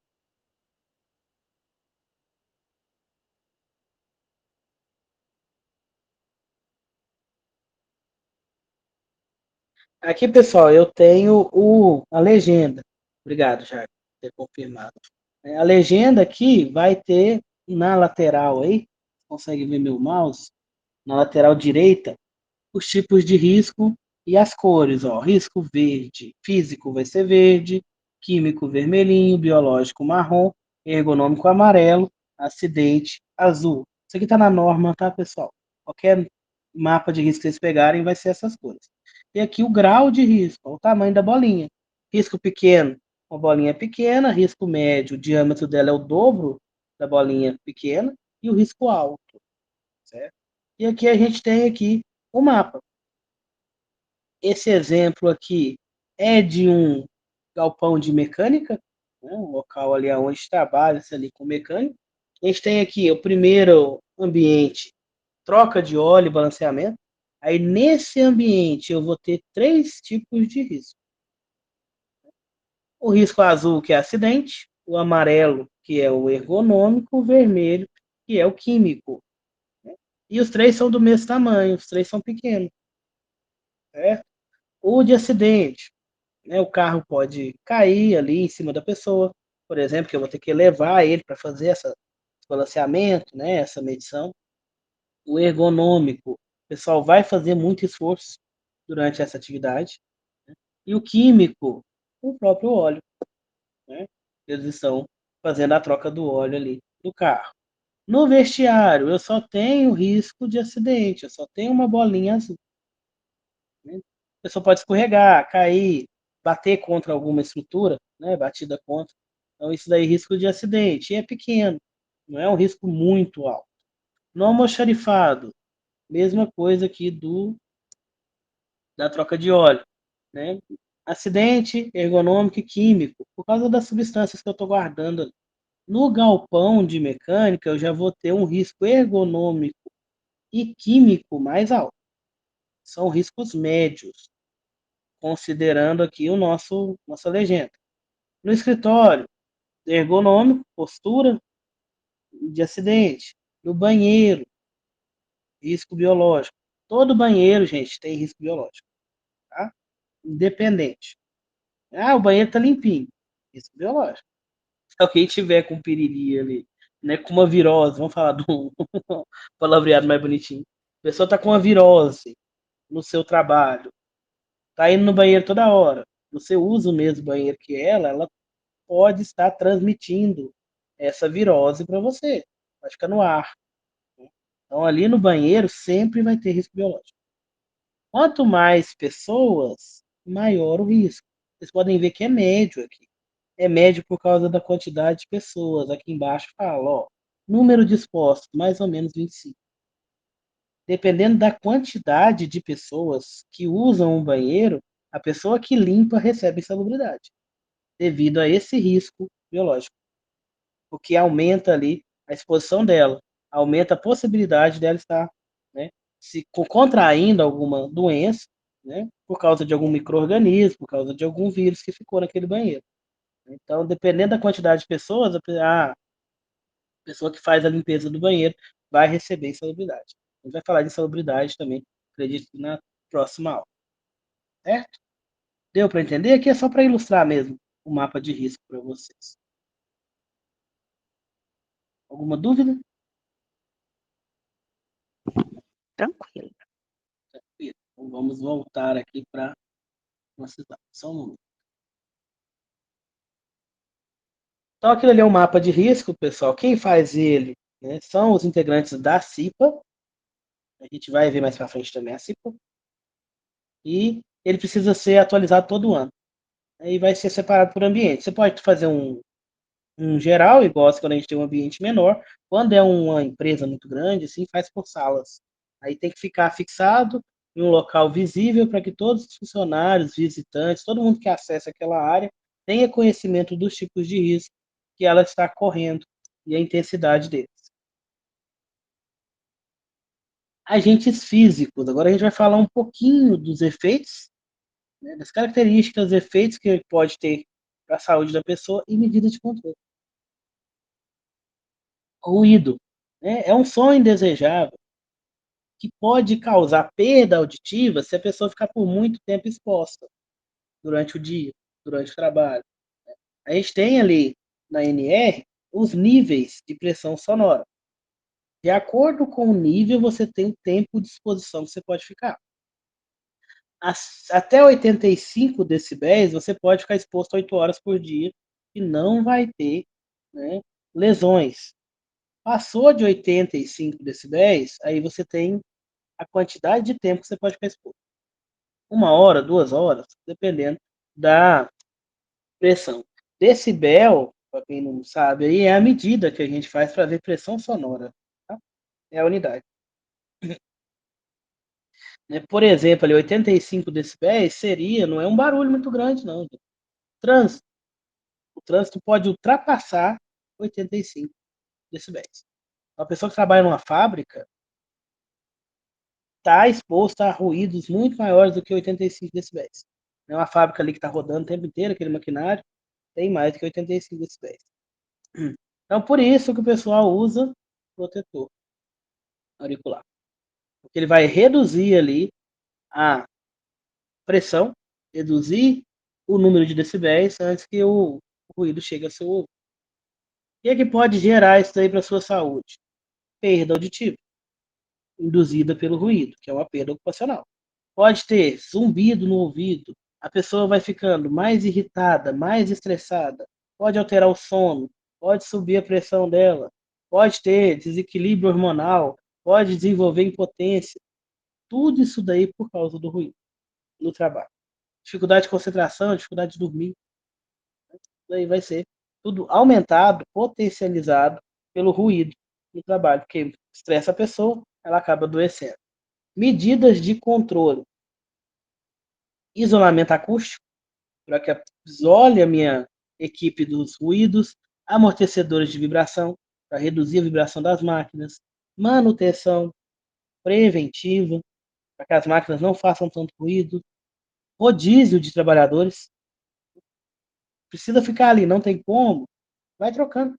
Aqui, pessoal, eu tenho a legenda. Obrigado, Jair, por ter confirmado. A legenda aqui vai ter na lateral aí, consegue ver meu mouse? Na lateral direita, os tipos de risco e as cores. Ó. Risco verde, físico vai ser verde. químico vermelhinho, biológico marrom, ergonômico amarelo, acidente azul. Isso aqui está na norma, tá, pessoal? Qualquer mapa de risco que vocês pegarem vai ser essas cores. E aqui o grau de risco, o tamanho da bolinha. Risco pequeno, uma bolinha pequena. Risco médio, o diâmetro dela é o dobro da bolinha pequena. E o risco alto, certo? E aqui a gente tem aqui o mapa. Esse exemplo aqui é de um galpão de mecânica, né, um local ali onde trabalha-se ali com mecânica. A gente tem aqui o primeiro ambiente, troca de óleo e balanceamento. Aí nesse ambiente eu vou ter três tipos de risco. O risco azul, que é acidente, o amarelo, que é o ergonômico, o vermelho, que é o químico. E os três são do mesmo tamanho, os três são pequenos. Certo? O de acidente, né, o carro pode cair ali em cima da pessoa, por exemplo, que eu vou ter que levar ele para fazer esse balanceamento, né, essa medição. O ergonômico, o pessoal vai fazer muito esforço durante essa atividade. E o químico, o próprio óleo, né? Eles estão fazendo a troca do óleo ali do carro. No vestiário, eu só tenho risco de acidente, eu só tenho uma bolinha azul. Né? A pessoa pode escorregar, cair, bater contra alguma estrutura, né? Batida contra. Então, isso daí é risco de acidente. E é pequeno, não é um risco muito alto. No almoxarifado, mesma coisa aqui da troca de óleo. Né? Acidente ergonômico e químico, por causa das substâncias que eu estou guardando. No galpão de mecânica, eu já vou ter um risco ergonômico e químico mais alto. São riscos médios, considerando aqui nossa legenda. No escritório, ergonômico, postura de acidente. No banheiro, risco biológico. Todo banheiro, gente, tem risco biológico, tá? Independente. Ah, o banheiro tá limpinho. Risco biológico. Se alguém tiver com piriri ali, né, com uma virose, vamos falar do palavreado mais bonitinho. A pessoa tá com uma virose no seu trabalho, tá indo no banheiro toda hora. Você usa o mesmo banheiro que ela pode estar transmitindo essa virose para você. Vai ficar no ar. Então, ali no banheiro sempre vai ter risco biológico. Quanto mais pessoas, maior o risco. Vocês podem ver que é médio aqui. É médio por causa da quantidade de pessoas. Aqui embaixo fala, ó, número de expostos, mais ou menos 25. Dependendo da quantidade de pessoas que usam um banheiro, a pessoa que limpa recebe insalubridade, devido a esse risco biológico, porque aumenta ali a exposição dela, aumenta a possibilidade dela estar, né, se contraindo alguma doença, né, por causa de algum micro-organismo, por causa de algum vírus que ficou naquele banheiro. Então, dependendo da quantidade de pessoas, a pessoa que faz a limpeza do banheiro vai receber insalubridade. A gente vai falar de insalubridade também, acredito, na próxima aula. Certo? Deu para entender? Aqui é só para ilustrar mesmo o mapa de risco para vocês. Alguma dúvida? Tranquilo. Então, vamos voltar aqui para nossa slide. Só um momento. Então, aquilo ali é um mapa de risco, pessoal. Quem faz ele, né, são os integrantes da CIPA. A gente vai ver mais para frente também a CIPA. E ele precisa ser atualizado todo ano. Aí vai ser separado por ambiente. Você pode fazer um geral, igual quando a gente tem um ambiente menor. Quando é uma empresa muito grande, assim, faz por salas. Aí tem que ficar fixado em um local visível para que todos os funcionários, visitantes, todo mundo que acessa aquela área tenha conhecimento dos tipos de risco que ela está correndo e a intensidade deles. Agentes físicos. Agora a gente vai falar um pouquinho dos efeitos, né, das características, efeitos que pode ter para a saúde da pessoa e medidas de controle. Ruído, né, é um som indesejável que pode causar perda auditiva se a pessoa ficar por muito tempo exposta durante o dia, durante o trabalho. A gente tem ali na NR os níveis de pressão sonora. De acordo com o nível, você tem o tempo de exposição que você pode ficar. Até 85 decibéis, você pode ficar exposto 8 horas por dia e não vai ter, né, lesões. Passou de 85 decibéis, aí você tem a quantidade de tempo que você pode ficar exposto. 1 hora, 2 horas, dependendo da pressão. Decibel, para quem não sabe, aí é a medida que a gente faz para ver pressão sonora. Tá? É a unidade. Né? Por exemplo, ali 85 decibéis seria, não é um barulho muito grande, não. Trânsito. O trânsito pode ultrapassar 85 decibéis. Uma pessoa que trabalha numa fábrica está exposta a ruídos muito maiores do que 85 decibéis. É uma fábrica ali que está rodando o tempo inteiro, aquele maquinário, tem mais do que 85 decibéis. Então, por isso que o pessoal usa protetor auricular. Porque ele vai reduzir ali a pressão, reduzir o número de decibéis antes que o ruído chegue ao seu ouvido. O que é que pode gerar isso aí para a sua saúde? Perda auditiva, induzida pelo ruído, que é uma perda ocupacional. Pode ter zumbido no ouvido, a pessoa vai ficando mais irritada, mais estressada, pode alterar o sono, pode subir a pressão dela, pode ter desequilíbrio hormonal, pode desenvolver impotência. Tudo isso daí por causa do ruído no trabalho. Dificuldade de concentração, dificuldade de dormir. Isso aí vai ser tudo aumentado, potencializado pelo ruído no trabalho, porque estressa a pessoa, ela acaba adoecendo. Medidas de controle. Isolamento acústico, para que isole a minha equipe dos ruídos, amortecedores de vibração, para reduzir a vibração das máquinas, manutenção preventiva, para que as máquinas não façam tanto ruído, rodízio de trabalhadores, precisa ficar ali, não tem como, vai trocando,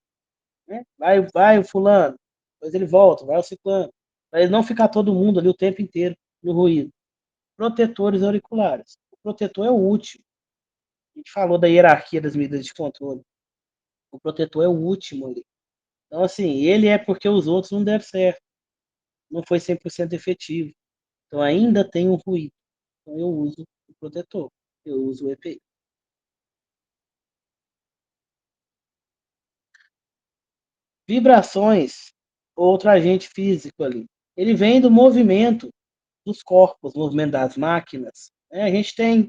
né? Vai o fulano, depois ele volta, vai o ciclano, para ele não ficar todo mundo ali o tempo inteiro no ruído. Protetores auriculares. O protetor é o último. A gente falou da hierarquia das medidas de controle. O protetor é o último ali. Então, assim, ele é porque os outros não deram certo. Não foi 100% efetivo. Então, ainda tem um ruído. Então, eu uso o protetor. Eu uso o EPI. Vibrações, outro agente físico ali. Ele vem do movimento dos corpos, movimento das máquinas. A gente tem,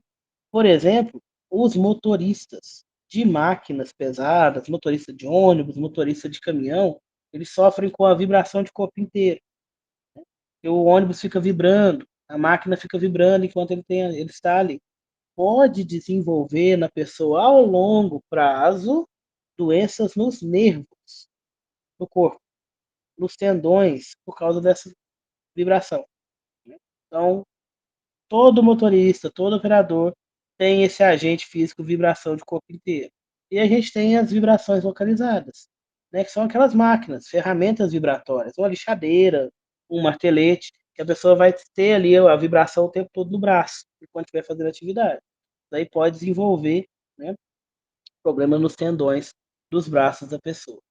por exemplo, os motoristas de máquinas pesadas, motorista de ônibus, motorista de caminhão, eles sofrem com a vibração de corpo inteiro. E o ônibus fica vibrando, a máquina fica vibrando enquanto ele está ali. Pode desenvolver na pessoa, ao longo prazo, doenças nos nervos do corpo, nos tendões, por causa dessa vibração. Então, todo motorista, todo operador tem esse agente físico vibração de corpo inteiro. E a gente tem as vibrações localizadas, né, que são aquelas máquinas, ferramentas vibratórias, uma lixadeira, um martelete, que a pessoa vai ter ali a vibração o tempo todo no braço, enquanto estiver fazendo atividade. Daí pode desenvolver, né, problema nos tendões dos braços da pessoa.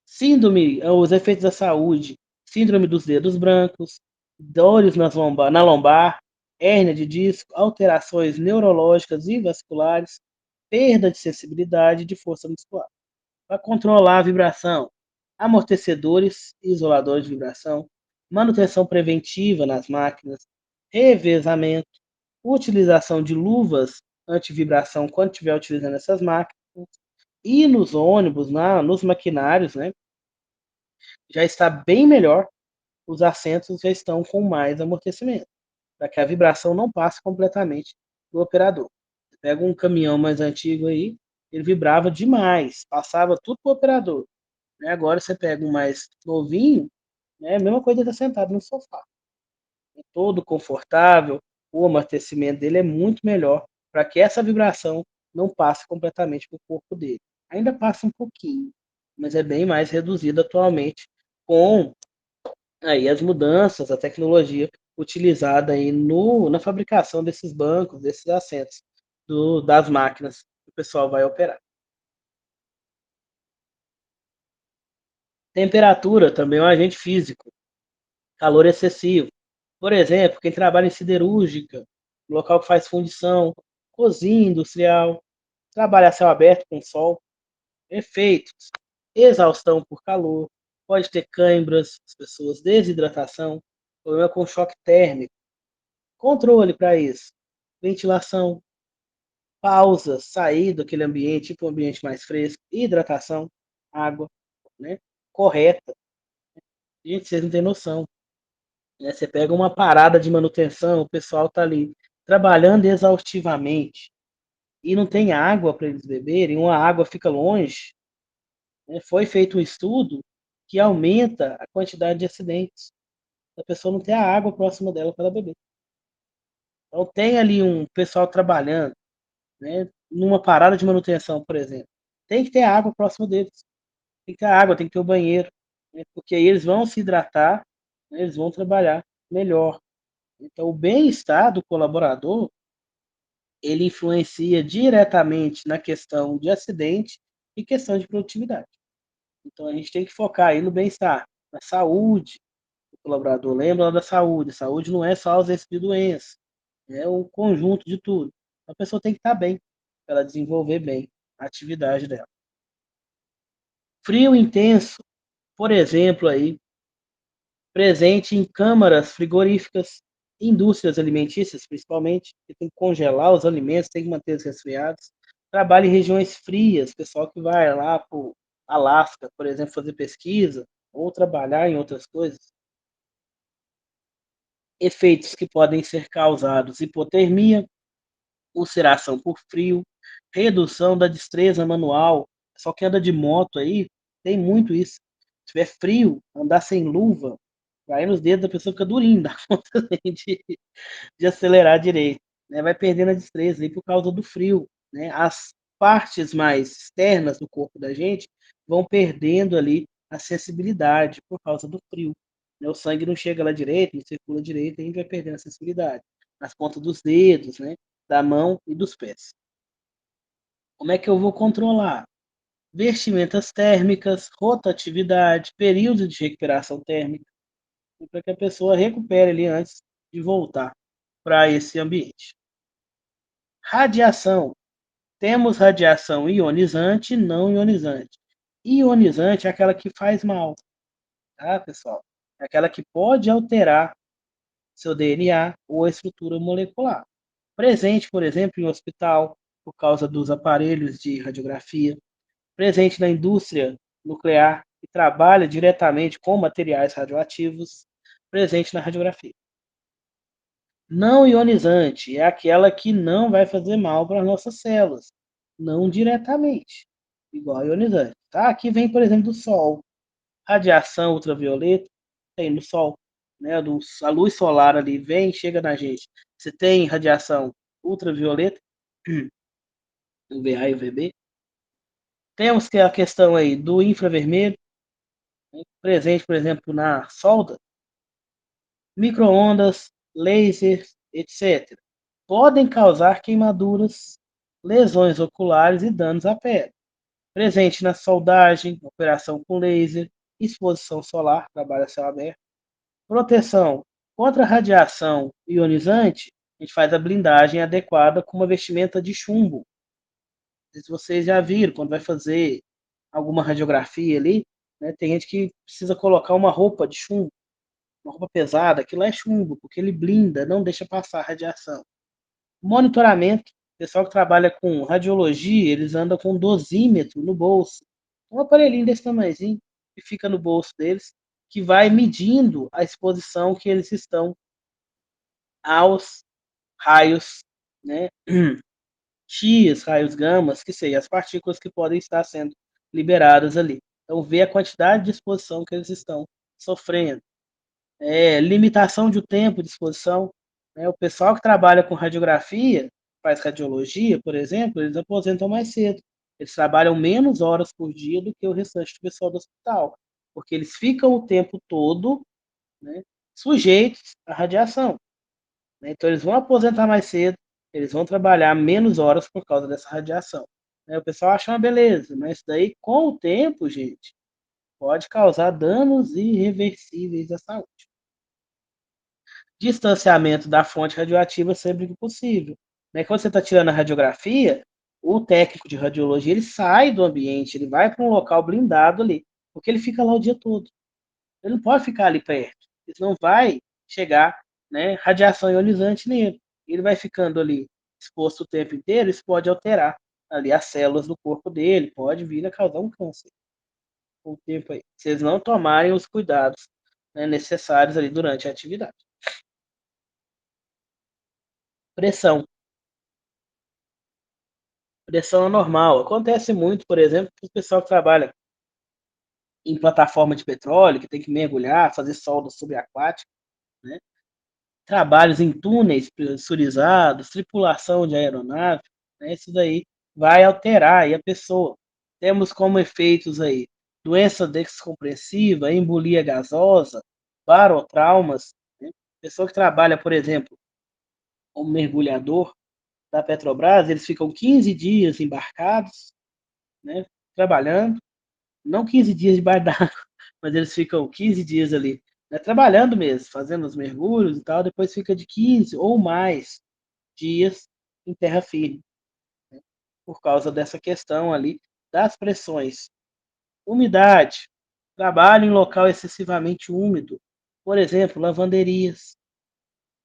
Síndrome, os efeitos da saúde, síndrome dos dedos brancos, dores na lombar, hérnia de disco, alterações neurológicas e vasculares, perda de sensibilidade e de força muscular. Para controlar a vibração, amortecedores e isoladores de vibração, manutenção preventiva nas máquinas, revezamento, utilização de luvas anti-vibração quando estiver utilizando essas máquinas, e nos ônibus, nos maquinários, né, já está bem melhor, os assentos já estão com mais amortecimento, para que a vibração não passe completamente do operador. Você pega um caminhão mais antigo aí, ele vibrava demais, passava tudo para o operador. Né? Agora você pega um mais novinho, né? A mesma coisa de estar sentado no sofá. É todo confortável, o amortecimento dele é muito melhor, para que essa vibração não passe completamente para o corpo dele. Ainda passa um pouquinho, mas é bem mais reduzido atualmente com aí as mudanças, a tecnologia utilizada aí na fabricação desses bancos, desses assentos, das máquinas que o pessoal vai operar. Temperatura também é um agente físico, calor excessivo. Por exemplo, quem trabalha em siderúrgica, local que faz fundição, cozinha industrial, trabalho a céu aberto com sol. Efeitos: exaustão por calor, pode ter câimbras, as pessoas, desidratação, problema com choque térmico. Controle para isso: ventilação, pausa, sair daquele ambiente, ir para um ambiente mais fresco, hidratação, água, né? Correta. Gente, vocês não têm noção, né? Você pega uma parada de manutenção, o pessoal está ali trabalhando exaustivamente e não tem água para eles beberem, uma água fica longe, né? Foi feito um estudo que aumenta a quantidade de acidentes. A pessoa não tem a água próxima dela para ela beber. Então tem ali um pessoal trabalhando, né? Numa parada de manutenção, por exemplo. Tem que ter água próximo deles. Tem que ter água, tem que ter o banheiro, né? Porque aí eles vão se hidratar, né? Eles vão trabalhar melhor. Então o bem-estar do colaborador, ele influencia diretamente na questão de acidente e questão de produtividade. Então a gente tem que focar aí no bem-estar, na saúde do colaborador. Lembra da saúde. Saúde não é só ausência de doença, é um conjunto de tudo. A pessoa tem que estar bem, para ela desenvolver bem a atividade dela. Frio intenso, por exemplo, aí, presente em câmaras frigoríficas, indústrias alimentícias, principalmente, que tem que congelar os alimentos, tem que manter eles resfriados. Trabalha em regiões frias, pessoal que vai lá para o Alasca, por exemplo, fazer pesquisa, ou trabalhar em outras coisas. Efeitos que podem ser causados: hipotermia, ulceração por frio, redução da destreza manual. Só que anda de moto aí, tem muito isso. Se tiver frio, andar sem luva, vai nos dedos da pessoa, fica durinho, dá conta de acelerar direito, né? Vai perdendo a destreza aí por causa do frio, né? As partes mais externas do corpo da gente vão perdendo ali a sensibilidade por causa do frio, né? O sangue não chega lá direito, não circula direito, e a gente vai perdendo a sensibilidade nas pontas dos dedos, né? Da mão e dos pés. Como é que eu vou controlar? Vestimentas térmicas, rotatividade, período de recuperação térmica, para que a pessoa recupere ali antes de voltar para esse ambiente. Radiação. Temos radiação ionizante e não ionizante. Ionizante é aquela que faz mal, tá, pessoal? É aquela que pode alterar seu DNA ou a estrutura molecular. Presente, por exemplo, em hospital, por causa dos aparelhos de radiografia. Presente na indústria nuclear, que trabalha diretamente com materiais radioativos. Presente na radiografia. Não ionizante é aquela que não vai fazer mal para as nossas células, não diretamente, igual a ionizante. Tá? Aqui vem, por exemplo, do Sol. Radiação ultravioleta tem no Sol. Né? A luz solar ali vem, chega na gente. Você tem radiação ultravioleta, UVA e UVB. Temos que a questão aí do infravermelho, né? Presente, por exemplo, na solda, microondas, lasers, etc. Podem causar queimaduras, lesões oculares e danos à pele. Presente na soldagem, operação com laser, exposição solar, trabalho a céu aberto. Proteção contra radiação ionizante, a gente faz a blindagem adequada com uma vestimenta de chumbo. Se vocês já viram, quando vai fazer alguma radiografia ali, né, tem gente que precisa colocar uma roupa de chumbo, uma roupa pesada, aquilo é chumbo, porque ele blinda, não deixa passar a radiação. Monitoramento, o pessoal que trabalha com radiologia, eles andam com um dosímetro no bolso. Um aparelhinho desse tamanhozinho que fica no bolso deles, que vai medindo a exposição que eles estão aos raios, né? X, raios gamas, que sei, as partículas que podem estar sendo liberadas ali. Então, ver a quantidade de exposição que eles estão sofrendo. Limitação de tempo de exposição, né? O pessoal que trabalha com radiografia, faz radiologia, por exemplo, eles aposentam mais cedo. Eles trabalham menos horas por dia do que o restante do pessoal do hospital, porque eles ficam o tempo todo, né, sujeitos à radiação, né? Então eles vão aposentar mais cedo, eles vão trabalhar menos horas por causa dessa radiação, né? O pessoal acha uma beleza, mas daí com o tempo, gente, pode causar danos irreversíveis à saúde. distanciamento da fonte radioativa sempre que possível. Né? Quando você está tirando a radiografia, o técnico de radiologia ele sai do ambiente, ele vai para um local blindado ali, porque ele fica lá o dia todo. Ele não pode ficar ali perto, senão vai chegar, né, radiação ionizante nele. Ele vai ficando ali exposto o tempo inteiro, isso pode alterar ali as células do corpo dele, pode vir a causar um câncer com o tempo aí, se eles não tomarem os cuidados, né, necessários ali durante a atividade. Pressão. Pressão anormal. Acontece muito, por exemplo, com o pessoal que trabalha em plataforma de petróleo, que tem que mergulhar, fazer solda subaquática, né? Trabalhos em túneis pressurizados, tripulação de aeronave, né? Isso daí vai alterar aí a pessoa. Temos como efeitos aí doença descompressiva, embolia gasosa, barotraumas, né? Pessoa que trabalha, por exemplo, como mergulhador da Petrobras, eles ficam 15 dias embarcados, né, trabalhando, não 15 dias debaixo d'água, mas eles ficam 15 dias ali, né, trabalhando mesmo, fazendo os mergulhos e tal, depois fica de 15 ou mais dias em terra firme, né, por causa dessa questão ali das pressões. Umidade, trabalho em local excessivamente úmido, por exemplo, lavanderias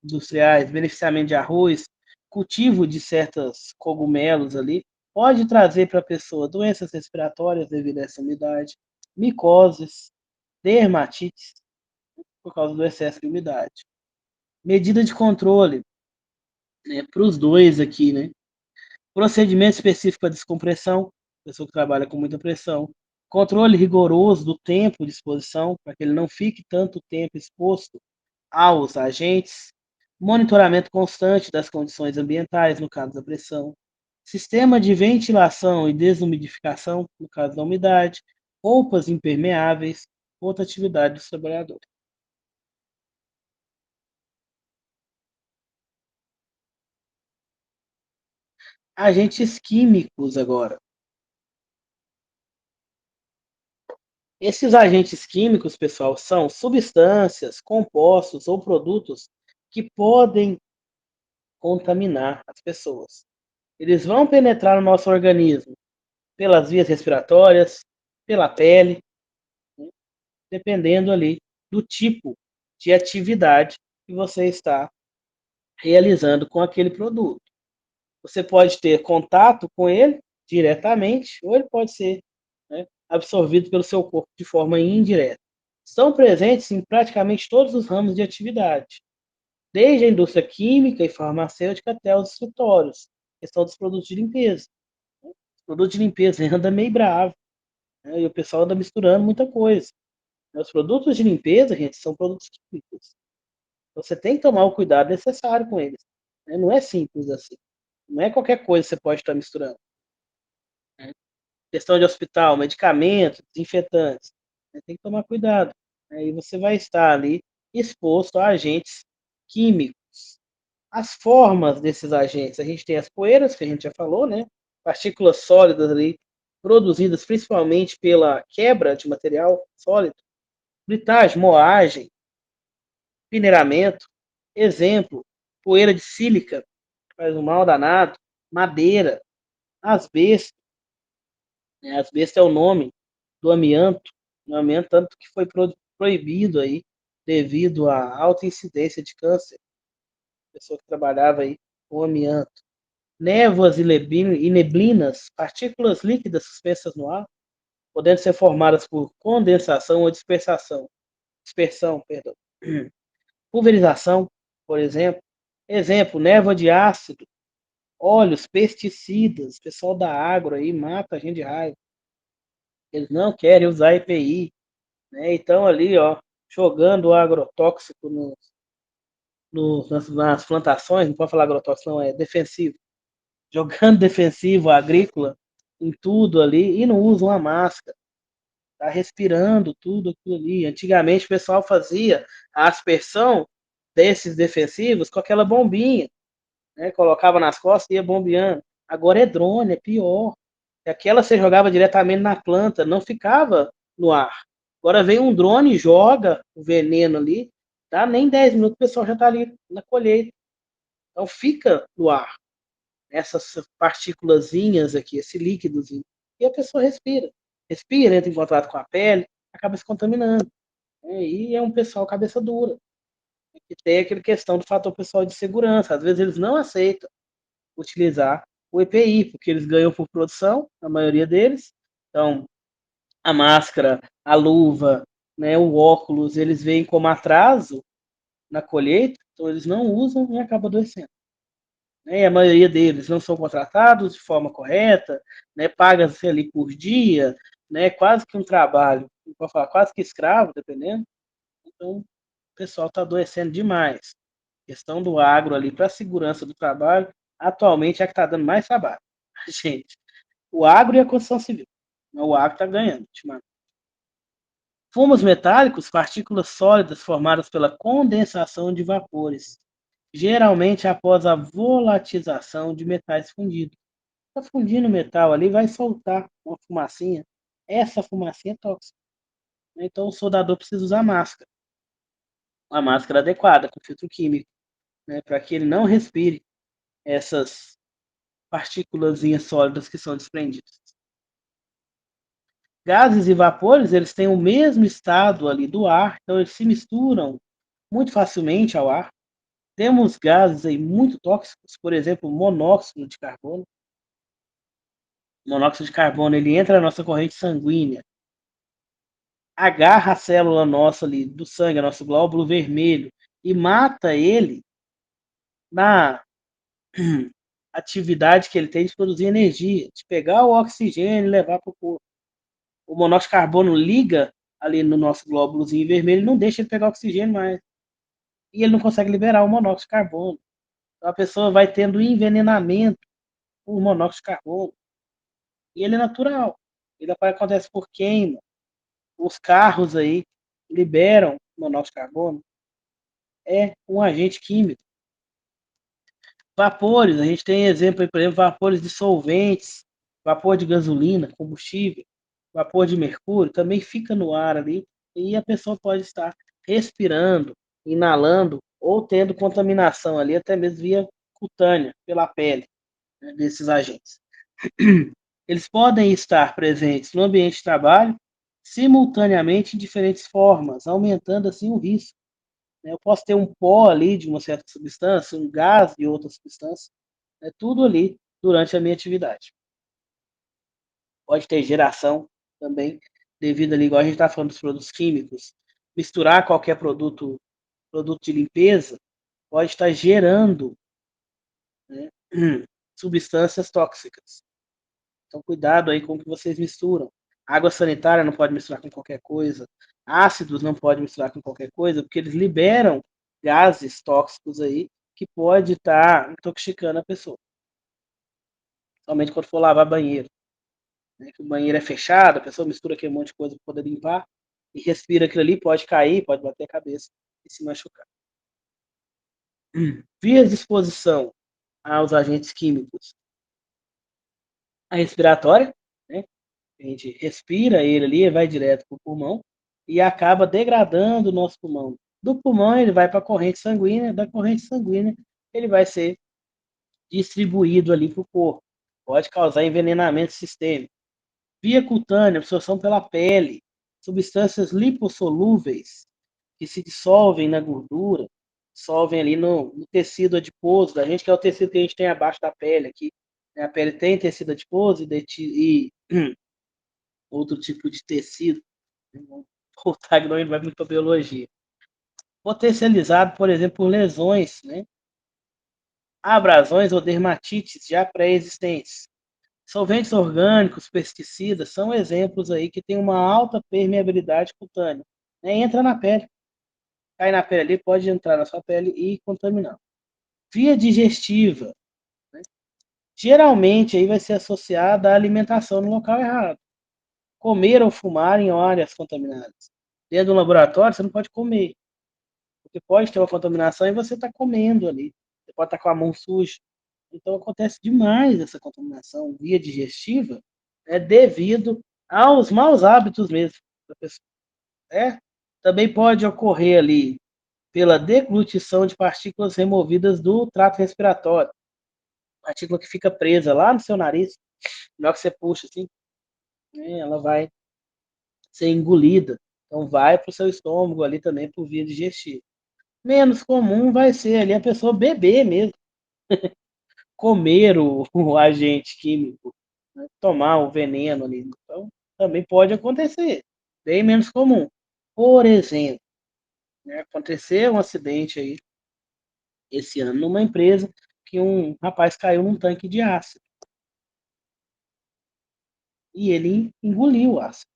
industriais, beneficiamento de arroz, cultivo de certos cogumelos ali, pode trazer para a pessoa doenças respiratórias devido a essa umidade, micoses, dermatites, por causa do excesso de umidade. Medida de controle, né, para os dois aqui, né? Procedimento específico para descompressão, pessoa que trabalha com muita pressão. Controle rigoroso do tempo de exposição, para que ele não fique tanto tempo exposto aos agentes. Monitoramento constante das condições ambientais, no caso da pressão. Sistema de ventilação e desumidificação, no caso da umidade. Roupas impermeáveis, outra atividade dos trabalhadores. Agentes químicos agora. Esses agentes químicos, pessoal, são substâncias, compostos ou produtos que podem contaminar as pessoas. Eles vão penetrar no nosso organismo pelas vias respiratórias, pela pele, né, dependendo ali do tipo de atividade que você está realizando com aquele produto. Você pode ter contato com ele diretamente, ou ele pode ser, né, absorvido pelo seu corpo de forma indireta. Estão presentes em praticamente todos os ramos de atividade, desde a indústria química e farmacêutica até os escritórios, questão dos produtos de limpeza. Os produtos de limpeza anda meio bravo, né, e o pessoal anda misturando muita coisa. Os produtos de limpeza, gente, são produtos químicos. Você tem que tomar o cuidado necessário com eles, né? Não é simples assim. Não é qualquer coisa que você pode estar misturando, né? Questão de hospital, medicamentos, desinfetantes, né? Tem que tomar cuidado, né? E você vai estar ali exposto a agentes químicos. As formas desses agentes, a gente tem as poeiras, que a gente já falou, né? Partículas sólidas ali, produzidas principalmente pela quebra de material sólido, britagem, moagem, mineramento. Exemplo, poeira de sílica, faz um mal danado, madeira, asbesto, né? Asbesto é o nome do amianto, o amianto tanto que foi proibido aí devido à alta incidência de câncer, pessoa que trabalhava aí com amianto. Névoas e neblinas, partículas líquidas suspensas no ar, podendo ser formadas por condensação ou dispersão, perdão. Pulverização, por exemplo. Exemplo, névoa de ácido, óleos, pesticidas, pessoal da agro aí mata a gente de raiva. Eles não querem usar EPI, né? Então ali, ó, jogando o agrotóxico nas plantações, não pode falar agrotóxico, não, é defensivo. Jogando defensivo agrícola em tudo ali e não usam a máscara. Tá respirando tudo aquilo ali. Antigamente o pessoal fazia a aspersão desses defensivos com aquela bombinha, né? Colocava nas costas e ia bombeando. Agora é drone, é pior. Aquela você jogava diretamente na planta, não ficava no ar. Agora vem um drone, joga o veneno ali, dá nem 10 minutos, o pessoal já está ali na colheita. Então fica no ar essas partículazinhas aqui, esse líquidozinho, e a pessoa respira. Respira, entra em contato com a pele, acaba se contaminando. E é um pessoal cabeça dura. E tem aquela questão do fator pessoal de segurança. Às vezes eles não aceitam utilizar o EPI, porque eles ganham por produção, a maioria deles. Então, a máscara, a luva, né, o óculos, eles veem como atraso na colheita, então eles não usam e acabam adoecendo. Né? A maioria deles não são contratados de forma correta, né, paga-se ali por dia, né, quase que um trabalho, pode falar, quase que escravo, dependendo. Então, o pessoal está adoecendo demais. A questão do agro ali para a segurança do trabalho, atualmente é a que está dando mais trabalho. Gente, o agro e a construção civil. O agro está ganhando, ultimamente. Fumos metálicos, partículas sólidas formadas pela condensação de vapores, geralmente após a volatização de metais fundidos. Está fundindo o metal ali, vai soltar uma fumacinha. Essa fumacinha é tóxica. Então o soldador precisa usar máscara. Uma máscara adequada, com filtro químico, né, para que ele não respire essas partículas sólidas que são desprendidas. Gases e vapores, eles têm o mesmo estado ali do ar, então eles se misturam muito facilmente ao ar. Temos gases aí muito tóxicos, por exemplo, monóxido de carbono. O monóxido de carbono, ele entra na nossa corrente sanguínea, agarra a célula nossa ali do sangue, nosso glóbulo vermelho, e mata ele na atividade que ele tem de produzir energia, de pegar o oxigênio e levar para o corpo. O monóxido de carbono liga ali no nosso glóbulozinho vermelho e não deixa ele pegar oxigênio mais. E ele não consegue liberar o monóxido de carbono. Então a pessoa vai tendo envenenamento por monóxido de carbono. E ele é natural. Ele acontece por queima. Os carros aí liberam monóxido de carbono. É um agente químico. Vapores, a gente tem exemplo aí, por exemplo, vapores de solventes, vapor de gasolina, combustível, vapor de mercúrio, também fica no ar ali e a pessoa pode estar respirando, inalando ou tendo contaminação ali, até mesmo via cutânea, pela pele, né, desses agentes. Eles podem estar presentes no ambiente de trabalho simultaneamente em diferentes formas, aumentando assim o risco. Eu posso ter um pó ali de uma certa substância, um gás de outra substância, tudo ali durante a minha atividade. Pode ter geração também, devido ali, igual a gente está falando dos produtos químicos, misturar qualquer produto de limpeza, pode estar gerando, né, substâncias tóxicas. Então, cuidado aí com o que vocês misturam. Água sanitária não pode misturar com qualquer coisa. Ácidos não pode misturar com qualquer coisa, porque eles liberam gases tóxicos aí que pode estar intoxicando a pessoa. Somente quando for lavar banheiro. Né? Que o banheiro é fechado, a pessoa mistura aquele monte de coisa para poder limpar e respira aquilo ali, pode cair, pode bater a cabeça e se machucar. Via de exposição aos agentes químicos, a respiratória, né? A gente respira ele ali, vai direto para o pulmão e acaba degradando o nosso pulmão. Do pulmão ele vai para a corrente sanguínea, da corrente sanguínea ele vai ser distribuído ali para o corpo. Pode causar envenenamento sistêmico. Via cutânea, absorção pela pele, substâncias lipossolúveis que se dissolvem na gordura, dissolvem ali no tecido adiposo da gente, que é o tecido que a gente tem abaixo da pele aqui. A pele tem tecido adiposo e outro tipo de tecido. O tag não vai muito para biologia. Potencializado, por exemplo, por lesões, né? Abrasões ou dermatites já pré-existentes. Solventes orgânicos, pesticidas, são exemplos aí que têm uma alta permeabilidade cutânea. Né? Entra na pele, cai na pele ali, pode entrar na sua pele e contaminar. Via digestiva, né? Geralmente aí vai ser associada à alimentação no local errado. Comer ou fumar em áreas contaminadas. Dentro do laboratório, você não pode comer, porque pode ter uma contaminação e você está comendo ali. Você pode estar com a mão suja. Então acontece demais essa contaminação via digestiva, devido aos maus hábitos mesmo da pessoa. Também pode ocorrer ali pela deglutição de partículas removidas do trato respiratório. Partícula que fica presa lá no seu nariz, na hora que você puxa assim, ela vai ser engolida. Então vai para o seu estômago ali também por via digestiva. Menos comum vai ser ali a pessoa beber mesmo, comer o agente químico, né? Tomar o veneno ali. Então também pode acontecer, bem menos comum. Por exemplo, né, aconteceu um acidente aí esse ano numa empresa que um rapaz caiu num tanque de ácido e ele engoliu o ácido.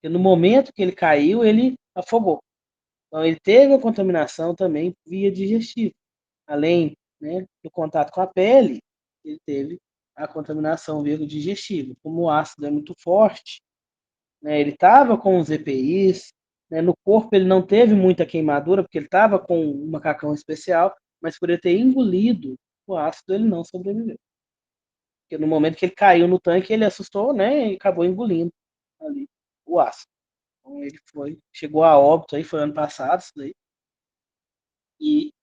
E no momento que ele caiu, ele afogou. Então ele teve a contaminação também via digestiva. Além, né, do contato com a pele, ele teve a contaminação via digestivo. Como o ácido é muito forte, né, ele estava com os EPIs, né, no corpo ele não teve muita queimadura, porque ele estava com um macacão especial, mas por ele ter engolido o ácido, ele não sobreviveu. Porque no momento que ele caiu no tanque, ele assustou, né, e acabou engolindo ali o ácido. Então ele chegou a óbito aí, foi ano passado, isso daí, e,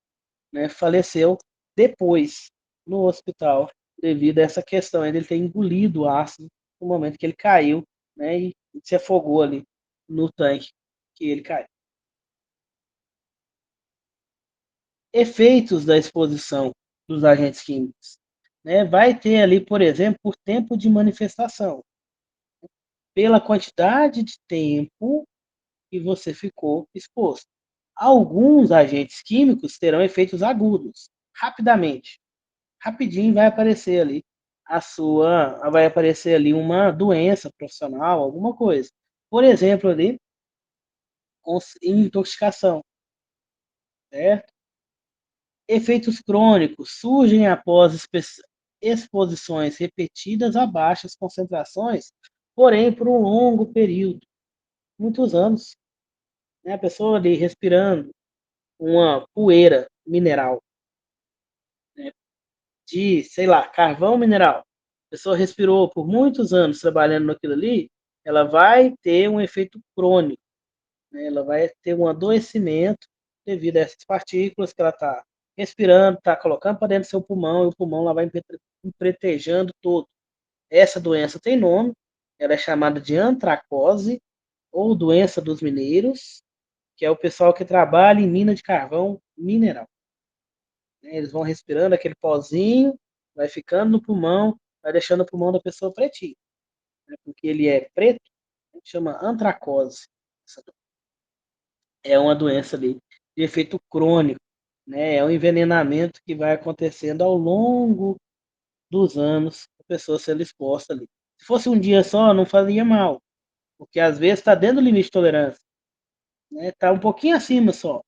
né, faleceu depois no hospital devido a essa questão de ele ter engolido o ácido no momento que ele caiu, né, e se afogou ali no tanque que ele caiu. Efeitos da exposição dos agentes químicos, né, vai ter ali, por exemplo, por tempo de manifestação, pela quantidade de tempo que você ficou exposto. Alguns agentes químicos terão efeitos agudos, rapidamente. Rapidinho vai aparecer ali vai aparecer ali uma doença profissional, alguma coisa. Por exemplo, ali, intoxicação, certo? Efeitos crônicos surgem após exposições repetidas a baixas concentrações, porém por um longo período, muitos anos, né? A pessoa ali respirando uma poeira mineral, né? De, sei lá, carvão mineral. A pessoa respirou por muitos anos trabalhando naquilo ali, ela vai ter um efeito crônico, né? Ela vai ter um adoecimento devido a essas partículas que ela está respirando, está colocando para dentro do seu pulmão, e o pulmão lá vai empretejando todo. Essa doença tem nome, ela é chamada de antracose, ou doença dos mineiros, que é o pessoal que trabalha em mina de carvão mineral. Eles vão respirando aquele pozinho, vai ficando no pulmão, vai deixando o pulmão da pessoa pretinho, né? Porque ele é preto, chama antracose. É uma doença ali de efeito crônico, né? É um envenenamento que vai acontecendo ao longo dos anos, a pessoa sendo exposta ali. Se fosse um dia só, não fazia mal, porque às vezes está dentro do limite de tolerância, né? Está um pouquinho acima só.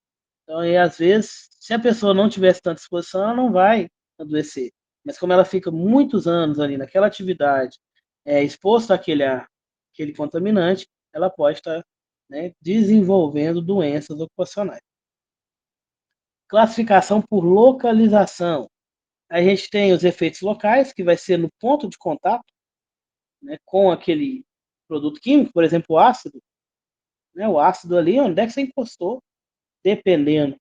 Então, aí, às vezes, se a pessoa não tivesse tanta exposição, ela não vai adoecer. Mas como ela fica muitos anos ali naquela atividade, exposta àquele contaminante, ela pode estar, né, desenvolvendo doenças ocupacionais. Classificação por localização. A gente tem os efeitos locais, que vai ser no ponto de contato, né, com aquele produto químico, por exemplo, o ácido. Né, o ácido ali, onde é que você encostou, dependendo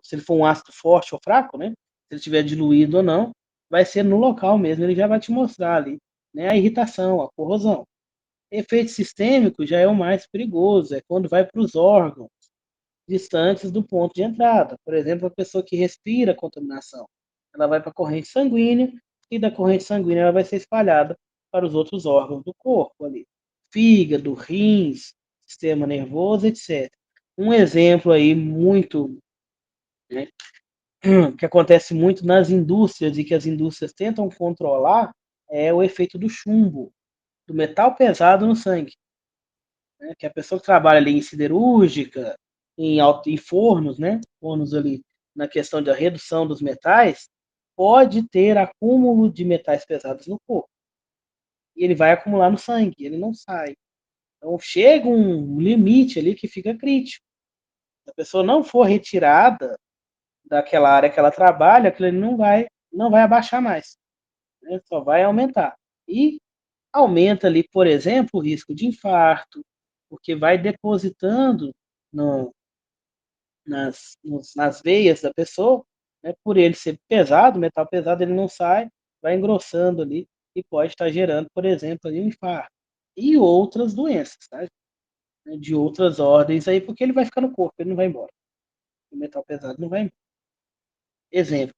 se ele for um ácido forte ou fraco, né? Se ele estiver diluído ou não, vai ser no local mesmo, ele já vai te mostrar ali, né, a irritação, a corrosão. Efeito sistêmico já é o mais perigoso, é quando vai para os órgãos distantes do ponto de entrada. Por exemplo, a pessoa que respira a contaminação, ela vai para a corrente sanguínea e da corrente sanguínea ela vai ser espalhada para os outros órgãos do corpo ali. Fígado, rins, sistema nervoso, etc. Um exemplo aí muito, né, que acontece muito nas indústrias e que as indústrias tentam controlar é o efeito do chumbo, do metal pesado no sangue. Né? Que a pessoa que trabalha ali em siderúrgica, em fornos, né? Fornos ali na questão da redução dos metais, pode ter acúmulo de metais pesados no corpo. E ele vai acumular no sangue, ele não sai. Então chega um limite ali que fica crítico. Se a pessoa não for retirada daquela área que ela trabalha, aquilo não vai abaixar mais, né? Só vai aumentar. E aumenta ali, por exemplo, o risco de infarto, porque vai depositando no, nas veias da pessoa, né? Por ele ser pesado, metal pesado, ele não sai, vai engrossando ali e pode estar gerando, por exemplo, ali um infarto. E outras doenças, tá? De outras ordens aí, porque ele vai ficar no corpo, ele não vai embora. O metal pesado não vai embora. Exemplo.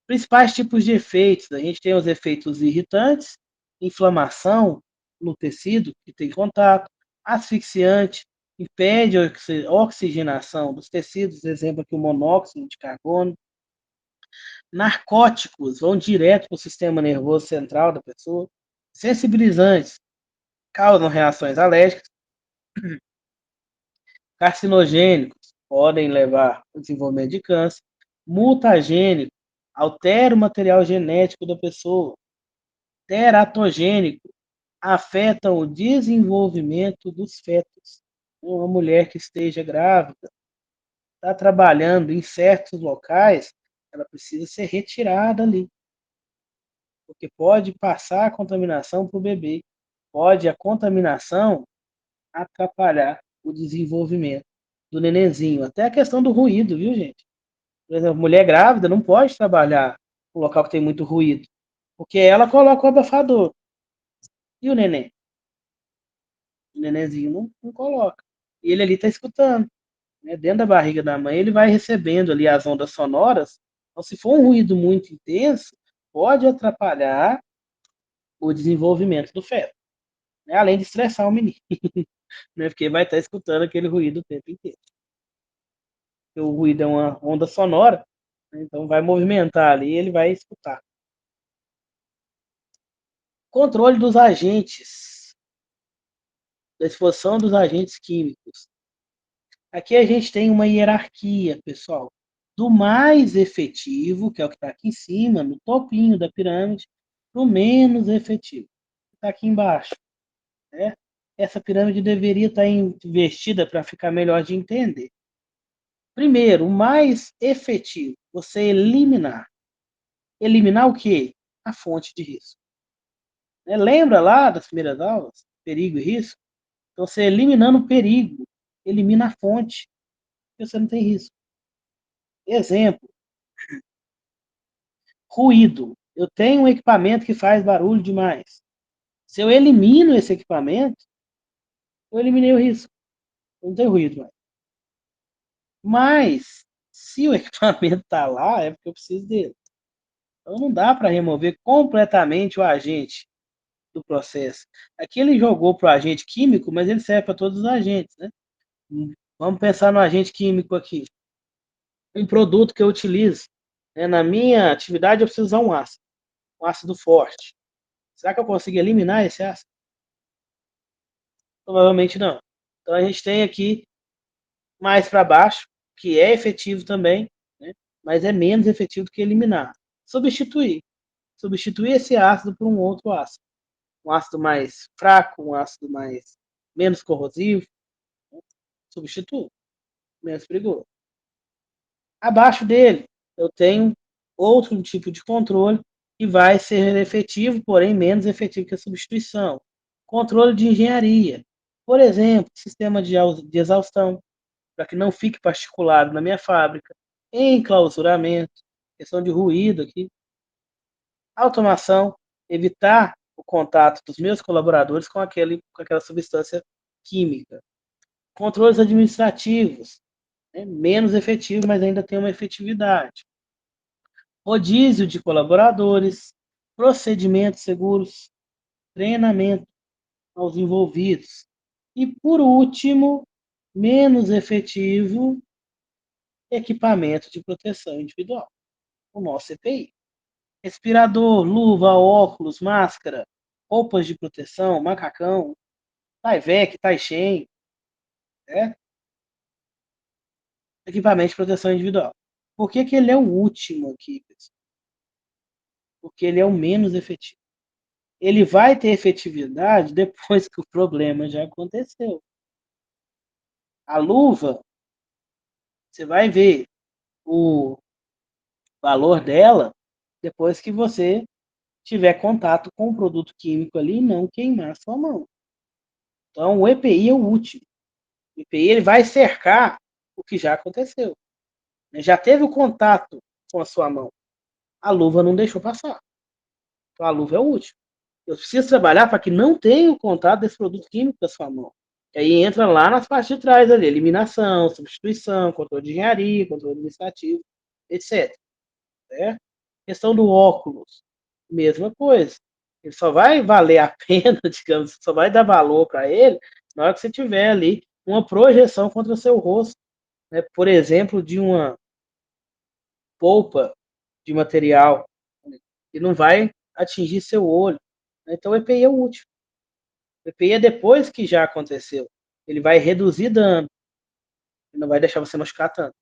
Principais tipos de efeitos. A gente tem os efeitos irritantes, inflamação no tecido que tem contato, asfixiante, impede a oxigenação dos tecidos, exemplo aqui o monóxido de carbono. Narcóticos vão direto para o sistema nervoso central da pessoa. Sensibilizantes causam reações alérgicas. Carcinogênicos podem levar ao desenvolvimento de câncer. Mutagênico altera o material genético da pessoa. Teratogênico afetam o desenvolvimento dos fetos. Uma mulher que esteja grávida, está trabalhando em certos locais, ela precisa ser retirada ali, porque pode passar a contaminação para o bebê, pode a contaminação atrapalhar o desenvolvimento do nenenzinho. Até a questão do ruído, viu, gente? Por exemplo, mulher grávida não pode trabalhar em um local que tem muito ruído, porque ela coloca o abafador. E o neném? O nenenzinho não coloca. E ele ali está escutando, né? Dentro da barriga da mãe, ele vai recebendo ali as ondas sonoras. Então, se for um ruído muito intenso, pode atrapalhar o desenvolvimento do feto, né? Além de estressar o menino, né? Porque vai estar escutando aquele ruído o tempo inteiro. O ruído é uma onda sonora, né? Então vai movimentar ali e ele vai escutar. Controle dos agentes, da exposição dos agentes químicos. Aqui a gente tem uma hierarquia, pessoal, do mais efetivo, que é o que está aqui em cima, no topinho da pirâmide, para o menos efetivo, que está aqui embaixo. Né? Essa pirâmide deveria estar invertida para ficar melhor de entender. Primeiro, o mais efetivo, você eliminar. Eliminar o quê? A fonte de risco. Né? Lembra lá das primeiras aulas? Perigo e risco? Então, você eliminando o perigo, elimina a fonte, porque você não tem risco. Exemplo, ruído. Eu tenho um equipamento que faz barulho demais. Se eu elimino esse equipamento, eu eliminei o risco. Não tem ruído mais. Mas, se o equipamento está lá, é porque eu preciso dele. Então, não dá para remover completamente o agente do processo. Aqui ele jogou para o agente químico, mas ele serve para todos os agentes. Né? Vamos pensar no agente químico aqui. Um produto que eu utilizo. Né? Na minha atividade, eu preciso usar um ácido forte. Será que eu consigo eliminar esse ácido? Provavelmente não. Então a gente tem aqui mais para baixo, que é efetivo também, né? Mas é menos efetivo do que eliminar. Substituir. Substituir esse ácido por um outro ácido. Um ácido mais fraco, um ácido mais menos corrosivo. Né? Substitui. Menos perigoso. Abaixo dele, eu tenho outro tipo de controle que vai ser efetivo, porém menos efetivo que a substituição. Controle de engenharia. Por exemplo, sistema de exaustão, para que não fique particulado na minha fábrica. Enclausuramento, questão de ruído aqui. Automação, evitar o contato dos meus colaboradores com aquela substância química. Controles administrativos, né? Menos efetivo, mas ainda tem uma efetividade. Rodízio de colaboradores, procedimentos seguros, treinamento aos envolvidos. E, por último, menos efetivo, equipamento de proteção individual, o nosso EPI. Respirador, luva, óculos, máscara, roupas de proteção, macacão, Tyvek, Taishen, né? Equipamento de proteção individual. Por que ele é o último aqui, pessoal? Porque ele é o menos efetivo. Ele vai ter efetividade depois que o problema já aconteceu. A luva, você vai ver o valor dela depois que você tiver contato com o produto químico ali e não queimar a sua mão. Então, o EPI é o último. O EPI ele vai cercar o que já aconteceu. Já teve o contato com a sua mão. A luva não deixou passar. Então a luva é útil. Eu preciso trabalhar para que não tenha o contato desse produto químico da sua mão. E aí entra lá nas partes de trás ali, eliminação, substituição, controle de engenharia, controle administrativo, etc. Né? Questão do óculos, mesma coisa. Ele só vai valer a pena, digamos, só vai dar valor para ele na hora que você tiver ali uma projeção contra o seu rosto, né? Por exemplo, de uma polpa de material, né? Que não vai atingir seu olho. Então o EPI é útil. O EPI é depois que já aconteceu. Ele vai reduzir dano, ele não vai deixar você machucar tanto.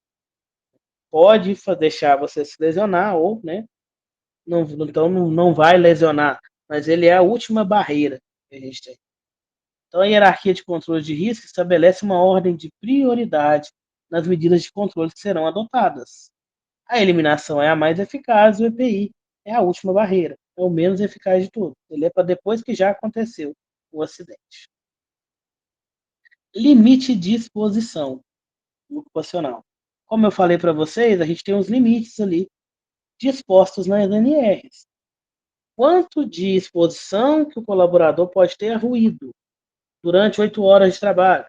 Pode deixar você se lesionar ou, né? Não, então não vai lesionar, mas ele é a última barreira que a gente tem. Então a hierarquia de controle de risco estabelece uma ordem de prioridade nas medidas de controle que serão adotadas. A eliminação é a mais eficaz, o EPI é a última barreira, é o menos eficaz de tudo. Ele é para depois que já aconteceu o acidente. Limite de exposição ocupacional. Como eu falei para vocês, a gente tem os limites ali dispostos nas NRs. Quanto de exposição que o colaborador pode ter a ruído durante 8 horas de trabalho?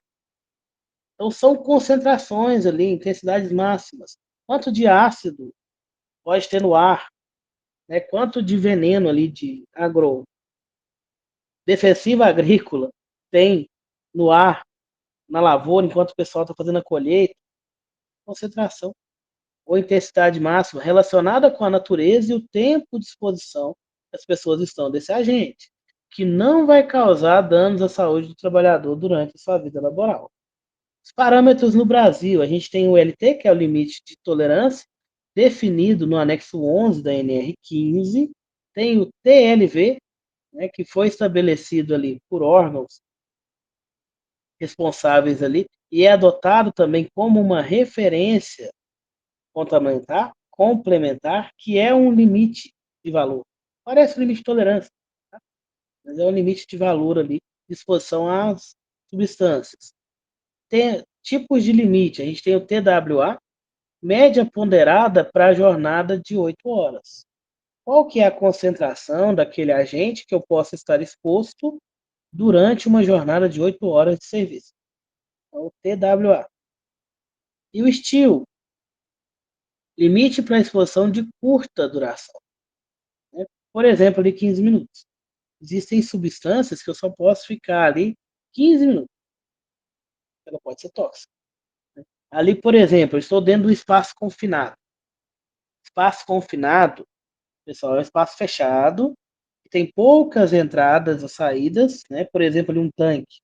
Então, são concentrações ali, intensidades máximas. Quanto de ácido pode ter no ar? Né? Quanto de veneno ali de defensiva agrícola tem no ar, na lavoura, enquanto o pessoal está fazendo a colheita? Concentração ou intensidade máxima relacionada com a natureza e o tempo de exposição que as pessoas estão desse agente, que não vai causar danos à saúde do trabalhador durante a sua vida laboral. Os parâmetros no Brasil, a gente tem o LT, que é o limite de tolerância, definido no anexo 11 da NR15, tem o TLV, né, que foi estabelecido ali por órgãos responsáveis ali, e é adotado também como uma referência complementar, que é um limite de valor. Parece um limite de tolerância, tá? Mas é um limite de valor ali, de exposição às substâncias. Tem tipos de limite, a gente tem o TWA, média ponderada para a jornada de 8 horas. Qual que é a concentração daquele agente que eu possa estar exposto durante uma jornada de 8 horas de serviço? Então, o TWA. E o STIL, limite para exposição de curta duração. Né? Por exemplo, ali 15 minutos. Existem substâncias que eu só posso ficar ali 15 minutos. Ela pode ser tóxica. Né? Ali, por exemplo, eu estou dentro do espaço confinado. Espaço confinado, pessoal, é um espaço fechado, que tem poucas entradas ou saídas, né? Por exemplo, ali um tanque.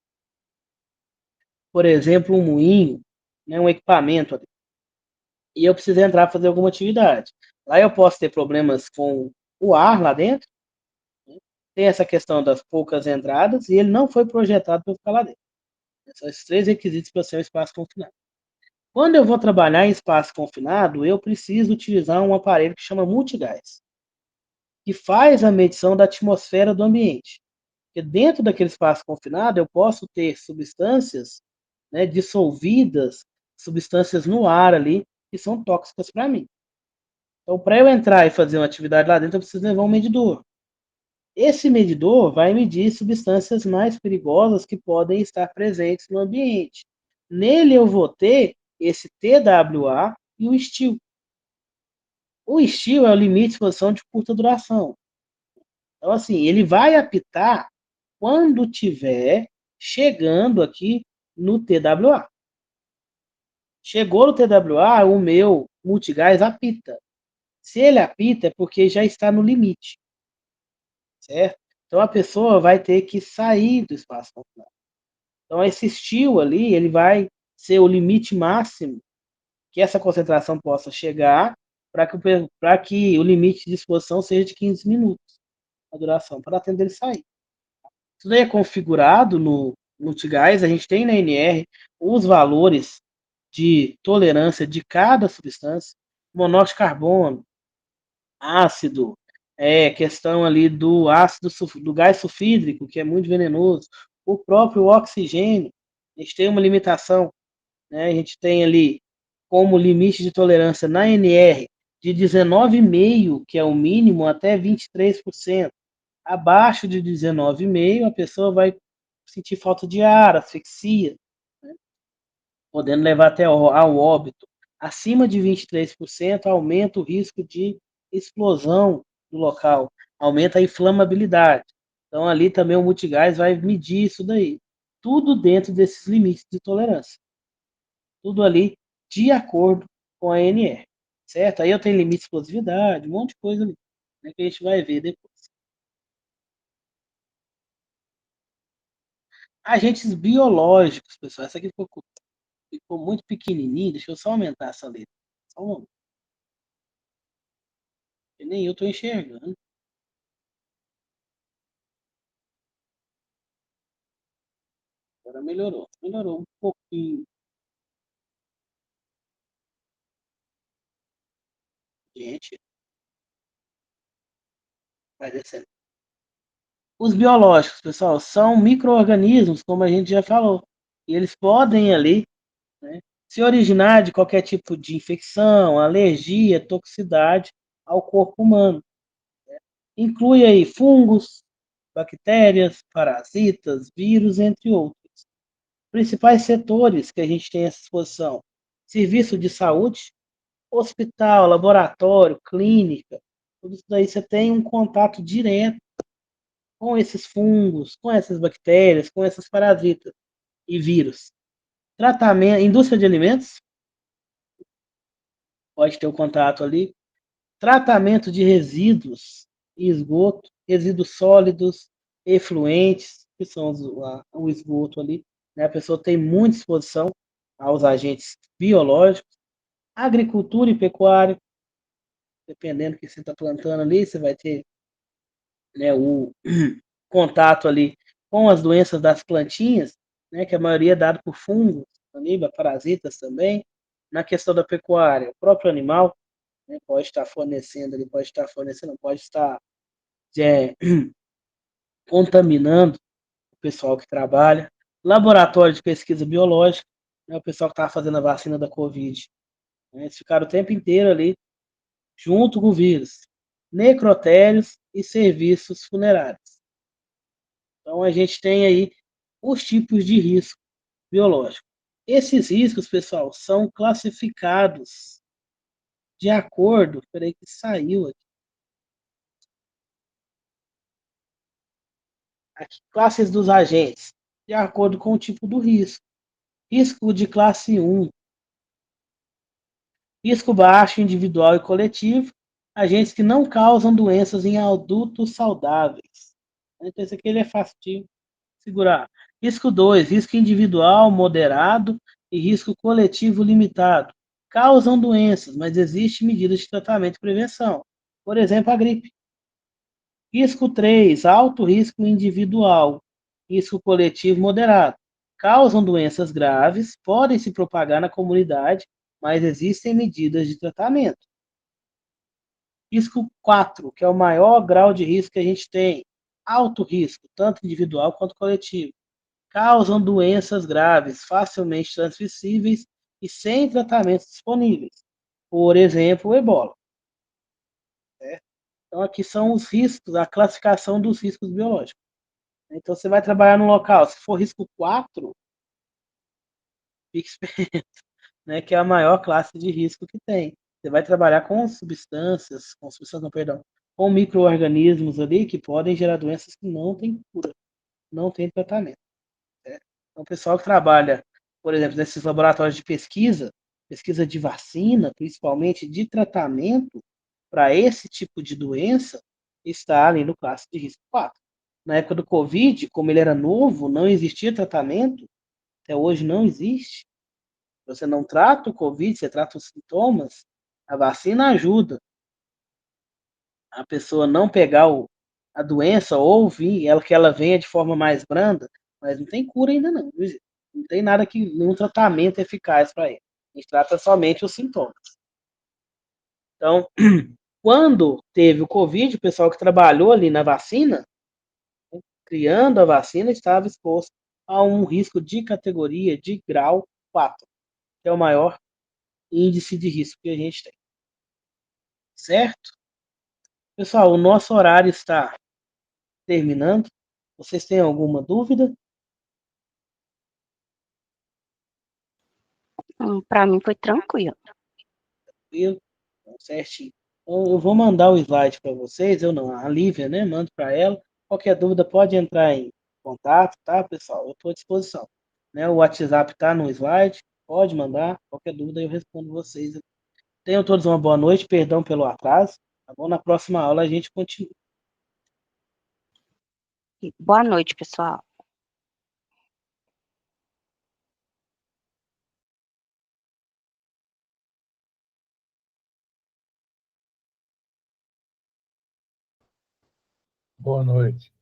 Por exemplo, um moinho, né? Um equipamento ali. E eu preciso entrar para fazer alguma atividade. Lá eu posso ter problemas com o ar lá dentro, né? Tem essa questão das poucas entradas e ele não foi projetado para ficar lá dentro. São esses 3 requisitos para ser um espaço confinado. Quando eu vou trabalhar em espaço confinado, eu preciso utilizar um aparelho que chama multigás, que faz a medição da atmosfera do ambiente. Porque dentro daquele espaço confinado eu posso ter substâncias, né, dissolvidas, substâncias no ar ali, que são tóxicas para mim. Então, para eu entrar e fazer uma atividade lá dentro, eu preciso levar um medidor. Esse medidor vai medir substâncias mais perigosas que podem estar presentes no ambiente. Nele eu vou ter esse TWA e o STIL. O STIL é o limite de exposição de curta duração. Então, assim, ele vai apitar quando tiver chegando aqui no TWA. Chegou no TWA, o meu multigás apita. Se ele apita, é porque já está no limite, certo? Então a pessoa vai ter que sair do espaço confinado. Então esse STIL ali, ele vai ser o limite máximo que essa concentração possa chegar para que o limite de exposição seja de 15 minutos a duração, para atender ele sair. Isso daí é configurado no multigás, a gente tem na NR os valores de tolerância de cada substância, monóxido de carbono, ácido, questão ali do ácido do gás sulfídrico, que é muito venenoso, o próprio oxigênio, a gente tem uma limitação, né? A gente tem ali como limite de tolerância na NR de 19,5, que é o mínimo, até 23%. Abaixo de 19,5, a pessoa vai sentir falta de ar, asfixia, né? Podendo levar até ao óbito. Acima de 23%, aumenta o risco de explosão do local, aumenta a inflamabilidade. Então, ali também o multigás vai medir isso daí. Tudo dentro desses limites de tolerância. Tudo ali de acordo com a ANR, certo? Aí eu tenho limite de explosividade, um monte de coisa ali, né, que a gente vai ver depois. Agentes biológicos, pessoal, essa aqui ficou muito pequenininho, deixa eu só aumentar essa letra. Só um momento, que nem eu estou enxergando. Agora melhorou um pouquinho, gente, vai descendo. Os biológicos, pessoal, são micro-organismos, como a gente já falou, e eles podem ali, né, se originar de qualquer tipo de infecção, alergia, toxicidade ao corpo humano. Inclui aí fungos, bactérias, parasitas, vírus, entre outros. Principais setores que a gente tem essa exposição: serviço de saúde, hospital, laboratório, clínica, tudo isso daí você tem um contato direto com esses fungos, com essas bactérias, com esses parasitas e vírus. Tratamento, indústria de alimentos, pode ter o contato ali. Tratamento de resíduos e esgoto, resíduos sólidos, efluentes, que são o esgoto ali, né? A pessoa tem muita exposição aos agentes biológicos. Agricultura e pecuária, dependendo do que você está plantando ali, você vai ter, né, o contato ali com as doenças das plantinhas, né, que a maioria é dada por fungos, amoeba, parasitas também. Na questão da pecuária, o próprio animal, né, pode estar fornecendo, ele pode estar fornecendo, pode estar é, contaminando o pessoal que trabalha. Laboratório de pesquisa biológica, né, o pessoal que estava fazendo a vacina da Covid, né, eles ficaram o tempo inteiro ali junto com o vírus. Necrotérios e serviços funerários. Então, a gente tem aí os tipos de risco biológico. Esses riscos, pessoal, são classificados de acordo. Peraí, que saiu aqui. Aqui, classes dos agentes, de acordo com o tipo do risco. Risco de classe 1, risco baixo, individual e coletivo, agentes que não causam doenças em adultos saudáveis. Então, esse aqui ele é fácil de segurar. Risco 2, risco individual moderado e risco coletivo limitado. Causam doenças, mas existem medidas de tratamento e prevenção. Por exemplo, a gripe. Risco 3, alto risco individual. Risco coletivo moderado. Causam doenças graves, podem se propagar na comunidade, mas existem medidas de tratamento. Risco 4, que é o maior grau de risco que a gente tem. Alto risco, tanto individual quanto coletivo. Causam doenças graves, facilmente transmissíveis e sem tratamentos disponíveis. Por exemplo, o ebola. Certo? Então, aqui são os riscos, a classificação dos riscos biológicos. Então, você vai trabalhar num local, se for risco 4, fique esperto, né, que é a maior classe de risco que tem. Você vai trabalhar com substâncias, não, perdão, com micro-organismos ali que podem gerar doenças que não têm cura, não têm tratamento. Certo? Então, o pessoal que trabalha, por exemplo, nesses laboratórios de pesquisa, pesquisa de vacina, principalmente de tratamento para esse tipo de doença, está ali no classe de risco 4. Na época do Covid, como ele era novo, não existia tratamento, até hoje não existe. Você não trata o Covid, você trata os sintomas, a vacina ajuda a pessoa não pegar a doença ou vir, que ela venha de forma mais branda, mas não tem cura ainda não. Não tem nada nenhum tratamento eficaz para ele. A gente trata somente os sintomas. Então, quando teve o Covid, o pessoal que trabalhou ali na vacina, criando a vacina, estava exposto a um risco de categoria de grau 4, que é o maior índice de risco que a gente tem. Certo? Pessoal, o nosso horário está terminando. Vocês têm alguma dúvida? Para mim foi tranquilo. Tranquilo? Então, certinho. Então, eu vou mandar o slide para vocês, eu não, a Lívia, né? Mando para ela. Qualquer dúvida pode entrar em contato, tá, pessoal? Eu estou à disposição. Né? O WhatsApp está no slide, pode mandar. Qualquer dúvida eu respondo vocês. Tenham todos uma boa noite, perdão pelo atraso. Tá bom? Na próxima aula a gente continua. Boa noite, pessoal. Boa noite.